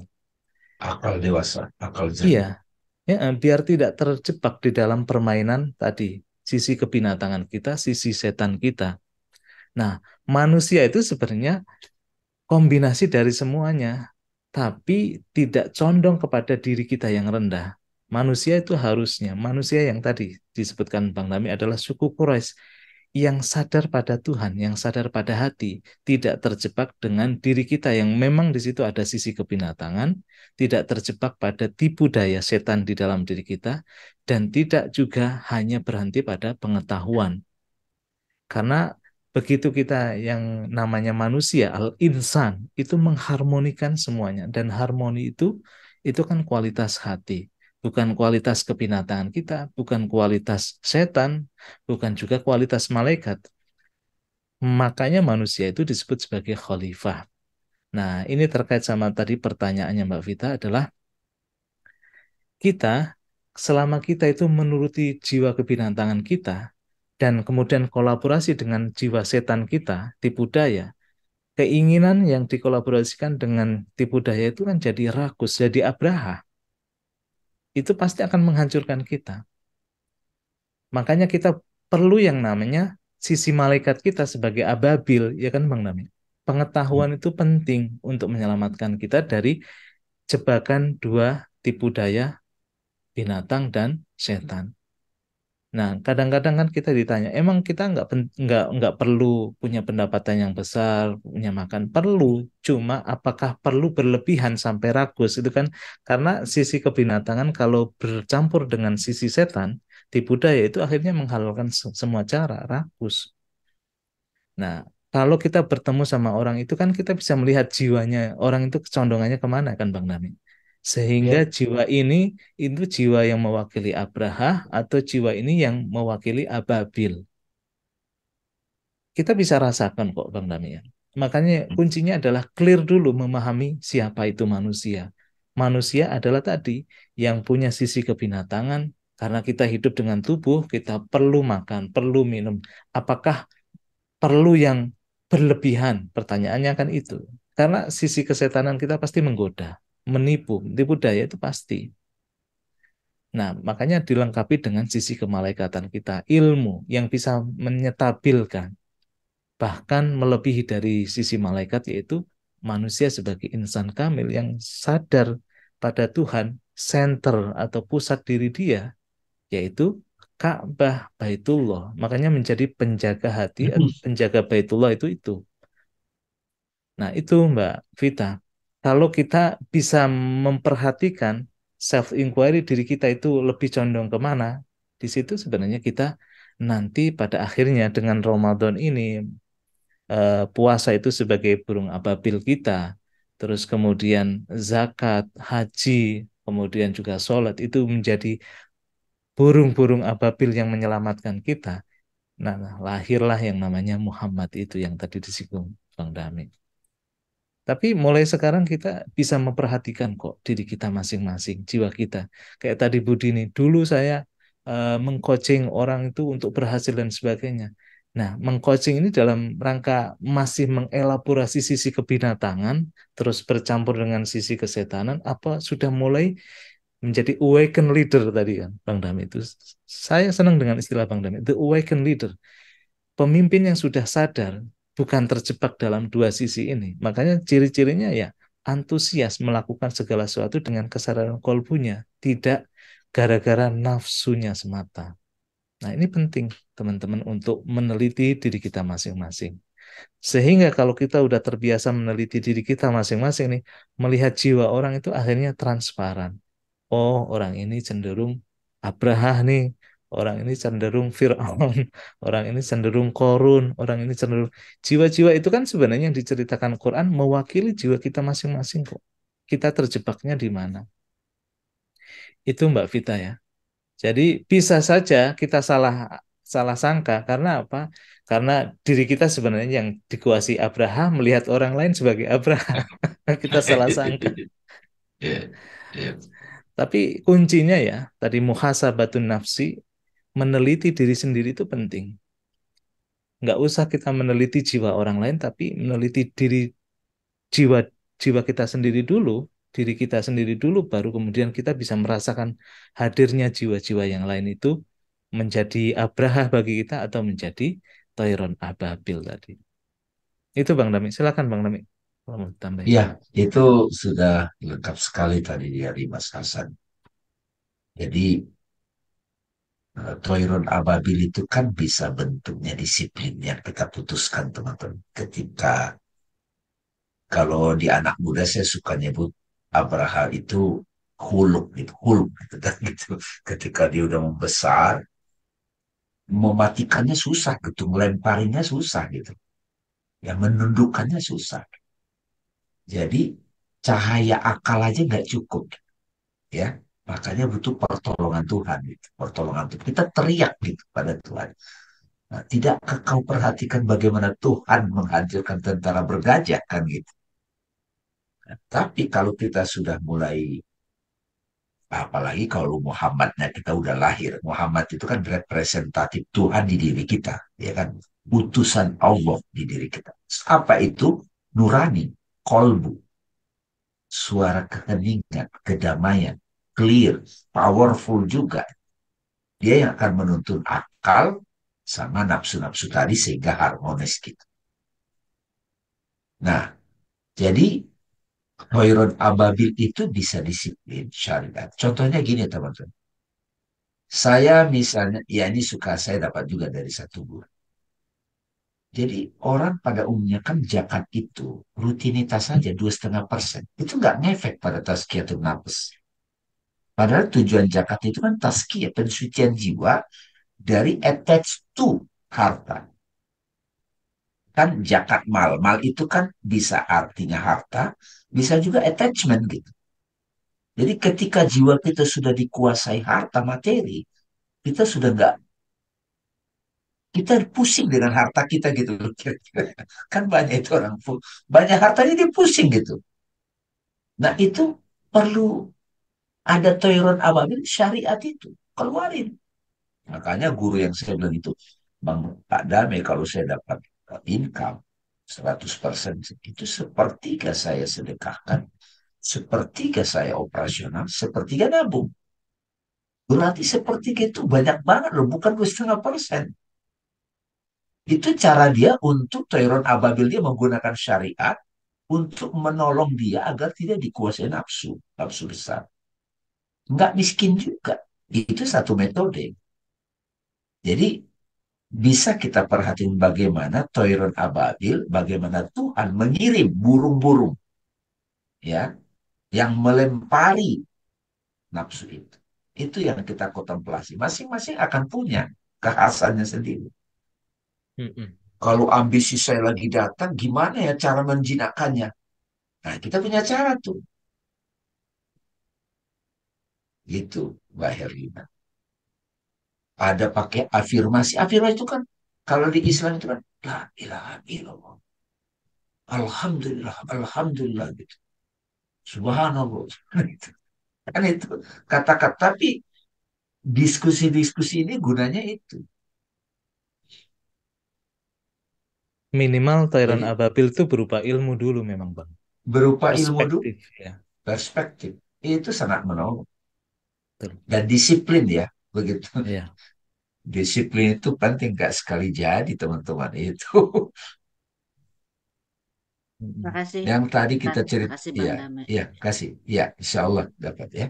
akal dewasa, akal Iya, jernih. ya, biar tidak terjebak di dalam permainan tadi, sisi kebinatangan kita, sisi setan kita. Nah, manusia itu sebenarnya kombinasi dari semuanya, tapi tidak condong kepada diri kita yang rendah. Manusia itu harusnya, manusia yang tadi disebutkan Bang Nami adalah suku Quraisy yang sadar pada Tuhan, yang sadar pada hati, tidak terjebak dengan diri kita yang memang di situ ada sisi kebinatangan, tidak terjebak pada tipu daya setan di dalam diri kita, dan tidak juga hanya berhenti pada pengetahuan. Karena begitu kita yang namanya manusia, al-insan, itu mengharmonikan semuanya. Dan harmoni itu kan kualitas hati. Bukan kualitas kebinatangan kita, bukan kualitas setan, bukan juga kualitas malaikat. Makanya manusia itu disebut sebagai khalifah. Nah, ini terkait sama tadi pertanyaannya Mbak Vita adalah kita, selama kita itu menuruti jiwa kebinatangan kita, dan kemudian kolaborasi dengan jiwa setan kita, tipu daya, keinginan yang dikolaborasikan dengan tipu daya itu kan jadi rakus, jadi abraha. Itu pasti akan menghancurkan kita. Makanya kita perlu yang namanya sisi malaikat kita sebagai ababil, ya kan Bang Nami? Pengetahuan itu penting untuk menyelamatkan kita dari jebakan dua tipu daya binatang dan setan. Nah, kadang-kadang kan kita ditanya, emang kita nggak perlu punya pendapatan yang besar, punya makan perlu, cuma apakah perlu berlebihan sampai ragus itu kan karena sisi kebinatangan kalau bercampur dengan sisi setan, tipu daya itu akhirnya menghalalkan semua cara rakus. Nah, kalau kita bertemu sama orang itu kan kita bisa melihat jiwanya, orang itu kecondongannya kemana kan Bang Nami. Sehingga Ya, jiwa ini itu jiwa yang mewakili Abraha atau jiwa ini yang mewakili Ababil. Kita bisa rasakan kok Bang Damian. Makanya kuncinya adalah clear dulu memahami siapa itu manusia. Manusia adalah tadi yang punya sisi kebinatangan karena kita hidup dengan tubuh, kita perlu makan, perlu minum. Apakah perlu yang berlebihan? Pertanyaannya kan itu. Karena sisi kesetanan kita pasti menggoda, menipu, tipu daya itu pasti. Nah, makanya dilengkapi dengan sisi kemalaikatan kita, ilmu yang bisa menyetabilkan, bahkan melebihi dari sisi malaikat, yaitu manusia sebagai insan kamil yang sadar pada Tuhan, center atau pusat diri dia, yaitu Ka'bah, Baitullah. Makanya menjadi penjaga hati, penjaga Baitullah itu. Nah, itu Mbak Vita. Kalau kita bisa memperhatikan self inquiry diri kita itu lebih condong kemana, di situ sebenarnya kita nanti pada akhirnya dengan Ramadan ini, puasa itu sebagai burung ababil kita, terus kemudian zakat, haji, kemudian juga sholat itu menjadi burung-burung ababil yang menyelamatkan kita. Nah, lahirlah yang namanya Muhammad itu yang tadi disinggung Bang Dami. Tapi mulai sekarang kita bisa memperhatikan kok diri kita masing-masing, jiwa kita. Kayak tadi Budi nih, dulu saya mengcoaching orang itu untuk berhasil dan sebagainya. Nah, mengcoaching ini dalam rangka masih mengelaborasi sisi kebinatangan, terus bercampur dengan sisi kesetanan, apa sudah mulai menjadi awaken leader tadi kan, Bang Dami itu. Saya senang dengan istilah Bang Dami, the awaken leader. Pemimpin yang sudah sadar bukan terjebak dalam dua sisi ini. Makanya ciri-cirinya ya antusias melakukan segala sesuatu dengan kesadaran kolbunya, tidak gara-gara nafsunya semata. Nah, ini penting teman-teman untuk meneliti diri kita masing-masing. Sehingga kalau kita udah terbiasa meneliti diri kita masing-masing nih, melihat jiwa orang itu akhirnya transparan. Oh, orang ini cenderung Abraha nih, orang ini cenderung Fir'aun, orang ini cenderung Korun, orang ini cenderung jiwa-jiwa itu kan sebenarnya yang diceritakan Quran mewakili jiwa kita masing-masing kok. Kita terjebaknya di mana? Itu Mbak Vita ya. Jadi bisa saja kita salah salah sangka karena apa? Karena diri kita sebenarnya yang dikuasai Abraha melihat orang lain sebagai Abraha. Kita salah sangka. Ya, ya. Tapi kuncinya ya, tadi muhasabatun nafsi, meneliti diri sendiri itu penting. Nggak usah kita meneliti jiwa orang lain, tapi meneliti jiwa jiwa kita sendiri dulu, diri kita sendiri dulu, baru kemudian kita bisa merasakan hadirnya jiwa-jiwa yang lain itu menjadi abraha bagi kita atau menjadi toiron ababil tadi. Itu Bang Dami. Silakan Bang Dami. Kalau mau tambahin. Ya, itu sudah lengkap sekali tadi dari Mas Hasan. Jadi, Toiron ababil itu kan bisa bentuknya disiplin yang kita putuskan, teman-teman. Ketika, kalau di anak muda saya suka nyebut Abraha itu huluk, gitu, huluk, gitu, kan, gitu. Ketika dia udah membesar, mematikannya susah, gitu, melemparinya susah, gitu. Ya, menundukkannya susah. Jadi, cahaya akal aja nggak cukup, ya. Makanya butuh pertolongan Tuhan, gitu. Pertolongan Tuhan. Kita teriak gitu pada Tuhan. Nah, tidakkah kau perhatikan bagaimana Tuhan menghancurkan tentara bergajah kan gitu. Nah, tapi kalau kita sudah mulai, apalagi kalau Muhammadnya kita udah lahir, Muhammad itu kan representatif Tuhan di diri kita, ya kan, utusan Allah di diri kita. Apa itu? Nurani, kolbu, suara keheningan, kedamaian, clear, powerful juga. Dia yang akan menuntun akal sama nafsu-nafsu tadi sehingga harmonis gitu. Nah, jadi Hoiron ababil itu bisa disiplin syariat. Contohnya gini teman-teman. Saya misalnya, ya ini suka saya dapat juga dari satu bulan. Jadi orang pada umumnya kan zakat itu rutinitas saja 2,5%. Itu nggak ngefek pada tazkiyatun nafs. Padahal tujuan zakat itu kan tazkiyah, pensucian jiwa dari attached to harta. Kan zakat mal. Mal itu kan bisa artinya harta, bisa juga attachment gitu. Jadi ketika jiwa kita sudah dikuasai harta materi, kita sudah nggak, kita pusing dengan harta kita gitu loh. Kan banyak itu orang banyak hartanya dia pusing gitu. Nah itu perlu ada toiron ababil syariat itu keluarin. Makanya guru yang saya bilang itu, Bang Pak Dame, kalau saya dapat income 100% itu sepertiga saya sedekahkan, sepertiga saya operasional, sepertiga nabung. Berarti seperti itu banyak banget loh, bukan 2,5%. Itu cara dia untuk Toiron Ababil, dia menggunakan syariat untuk menolong dia agar tidak dikuasai nafsu, nafsu besar. Nggak miskin juga. Itu satu metode. Jadi bisa kita perhatiin bagaimana Toiron Ababil, bagaimana Tuhan mengirim burung-burung ya yang melempari nafsu itu. Itu yang kita kontemplasi. Masing-masing akan punya kekhasannya sendiri. Mm-mm. Kalau ambisi saya lagi datang, gimana ya cara menjinakkannya? Nah, kita punya cara tuh. Gitu, Mbak Herlina. Ada pakai afirmasi. Afirmasi itu kan, kalau di Islam itu kan, la ilaha illallah. Alhamdulillah, Alhamdulillah gitu. Subhanallah. Gitu. Kan itu kata-kata. Tapi diskusi-diskusi ini gunanya itu. Minimal Tyron Jadi Ababil itu berupa ilmu dulu memang Bang. berupa ilmu dulu, Perspektif ya. perspektif. Itu sangat menolong. Betul. Dan disiplin ya, begitu. Iya. Disiplin itu penting, nggak sekali jadi teman-teman itu. Terima Mm-mm. kasih Yang tadi Ustaz, kita terima cerita, kasih Bang iya, Dame. iya, kasih, iya, insya Allah dapat ya.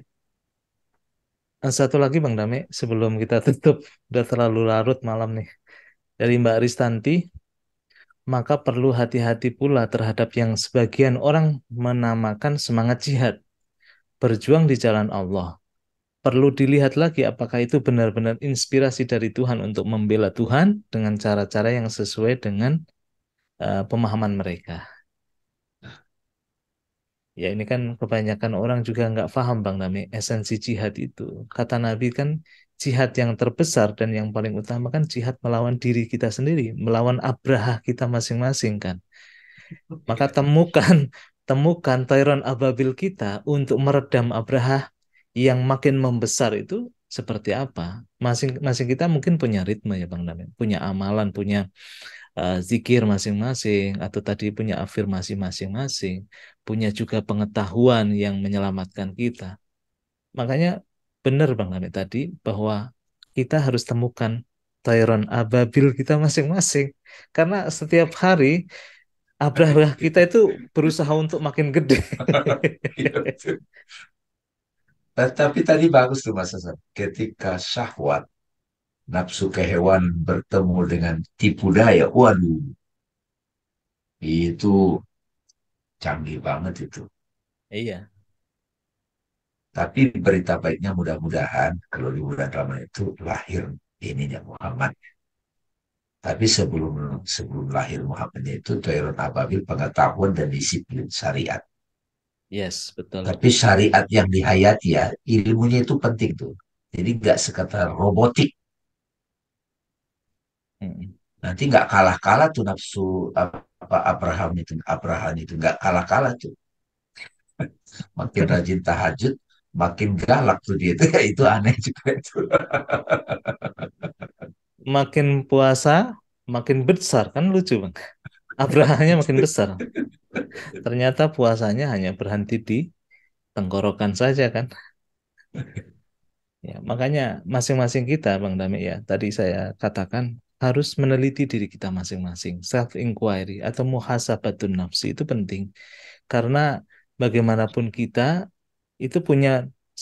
Satu lagi Bang Dame, sebelum kita tutup, udah terlalu larut malam nih. Dari Mbak Ristanti, maka perlu hati-hati pula terhadap yang sebagian orang menamakan semangat jihad, berjuang di jalan Allah. Perlu dilihat lagi apakah itu benar-benar inspirasi dari Tuhan untuk membela Tuhan dengan cara-cara yang sesuai dengan pemahaman mereka. Ya ini kan kebanyakan orang juga nggak paham Bang Nami esensi jihad itu. Kata Nabi kan jihad yang terbesar dan yang paling utama kan jihad melawan diri kita sendiri, melawan abraha kita masing-masing kan. Maka temukan temukan Tyron Ababil kita untuk meredam abraha yang makin membesar itu seperti apa. Masing-masing kita mungkin punya ritme ya Bang Nami, punya amalan, punya zikir masing-masing, atau tadi punya afirmasi masing-masing, punya juga pengetahuan yang menyelamatkan kita. Makanya benar Bang Hamid tadi bahwa kita harus temukan Tyron Ababil kita masing-masing. Karena setiap hari abrah kita itu berusaha untuk makin gede. Iya, betul. Tapi tadi bagus tuh Mas Hasan. Ketika syahwat, nafsu kehewanan bertemu dengan tipu daya, waduh, itu canggih banget itu. Iya, Tapi berita baiknya mudah-mudahan kalau di bulan Ramadan itu lahir ininya Muhammad. Tapi sebelum sebelum lahir Muhammadnya itu Toiron Ababil pengetahuan dan disiplin syariat. yes, betul. Tapi syariat yang dihayati ya, ilmunya itu penting tuh. Jadi nggak sekadar robotik. Mm. Nanti nggak kalah-kalah tuh nafsu apa Abraham itu nggak kalah-kalah tuh. Makin rajin tahajud, makin galak tuh dia itu. Itu aneh juga itu. Makin puasa, makin besar kan lucu Bang. Abrahanya makin besar. Ternyata puasanya hanya berhenti di tenggorokan saja kan. Ya, makanya masing-masing kita, Bang Dami ya, tadi saya katakan harus meneliti diri kita masing-masing. Self inquiry atau muhasabatun nafsi itu penting karena bagaimanapun kita itu punya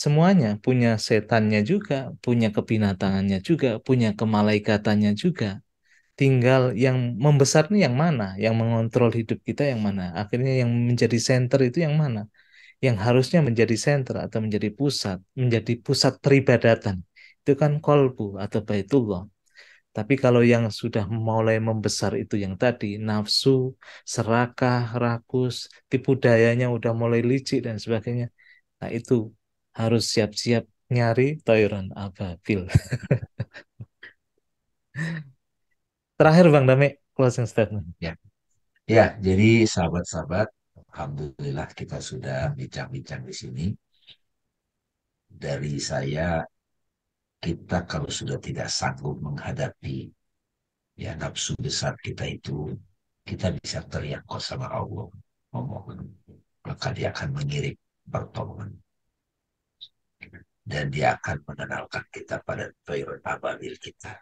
semuanya, punya setannya juga, punya kebinatangannya juga, punya kemalaikatannya juga. Tinggal yang membesar nih yang mana, yang mengontrol hidup kita yang mana. Akhirnya yang menjadi center itu yang mana, yang harusnya menjadi sentra atau menjadi pusat peribadatan. Itu kan kolbu atau baitullah. Tapi kalau yang sudah mulai membesar itu yang tadi, nafsu, serakah, rakus, tipu dayanya udah mulai licik dan sebagainya. Nah itu harus siap-siap nyari toiron ababil. Terakhir Bang Dame, closing statement. Ya, ya. Jadi sahabat-sahabat, alhamdulillah kita sudah bincang-bincang di sini. Dari saya, kita kalau sudah tidak sanggup menghadapi ya nafsu besar kita itu, kita bisa teriak kok sama Allah, memohon, maka dia akan mengirim pertolongan. dan dia akan mengenalkan kita pada Toirun Ababil kita.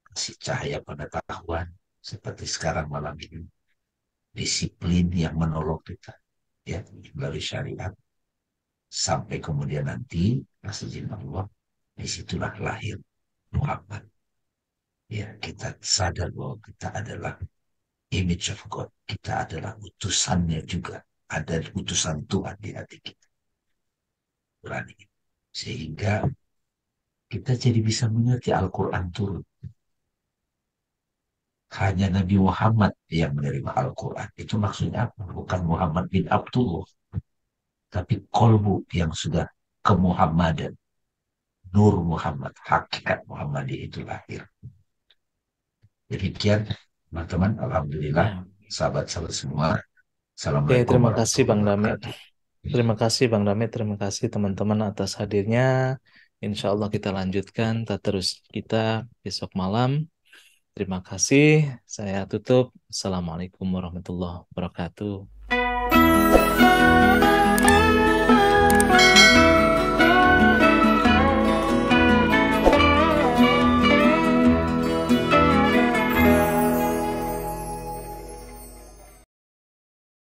Kasih cahaya pengetahuan seperti sekarang malam ini. Disiplin yang menolong kita ya melalui syariat sampai kemudian nanti izin Allah disitulah lahir Muhammad. Ya, kita sadar bahwa kita adalah image of God. Kita adalah utusannya juga. Ada utusan Tuhan di hati kita. Berani. Sehingga kita jadi bisa mengerti Al-Quran turun. Hanya Nabi Muhammad yang menerima Al-Quran. Itu maksudnya apa? Bukan Muhammad bin Abdullah. Tapi kolbu yang sudah kemuhammadan. Nur Muhammad. Hakikat Muhammadiyah itu lahir. Demikian teman-teman. Alhamdulillah. Ya. Sahabat-sahabat semua. Oke, Assalamualaikum terima kasih Bang warahmatullahi Dame. wabarakatuh. Terima kasih Bang Dame, terima kasih teman-teman atas hadirnya. Insya Allah kita lanjutkan tadarus kita besok malam. Terima kasih. Saya tutup. Assalamualaikum warahmatullahi wabarakatuh.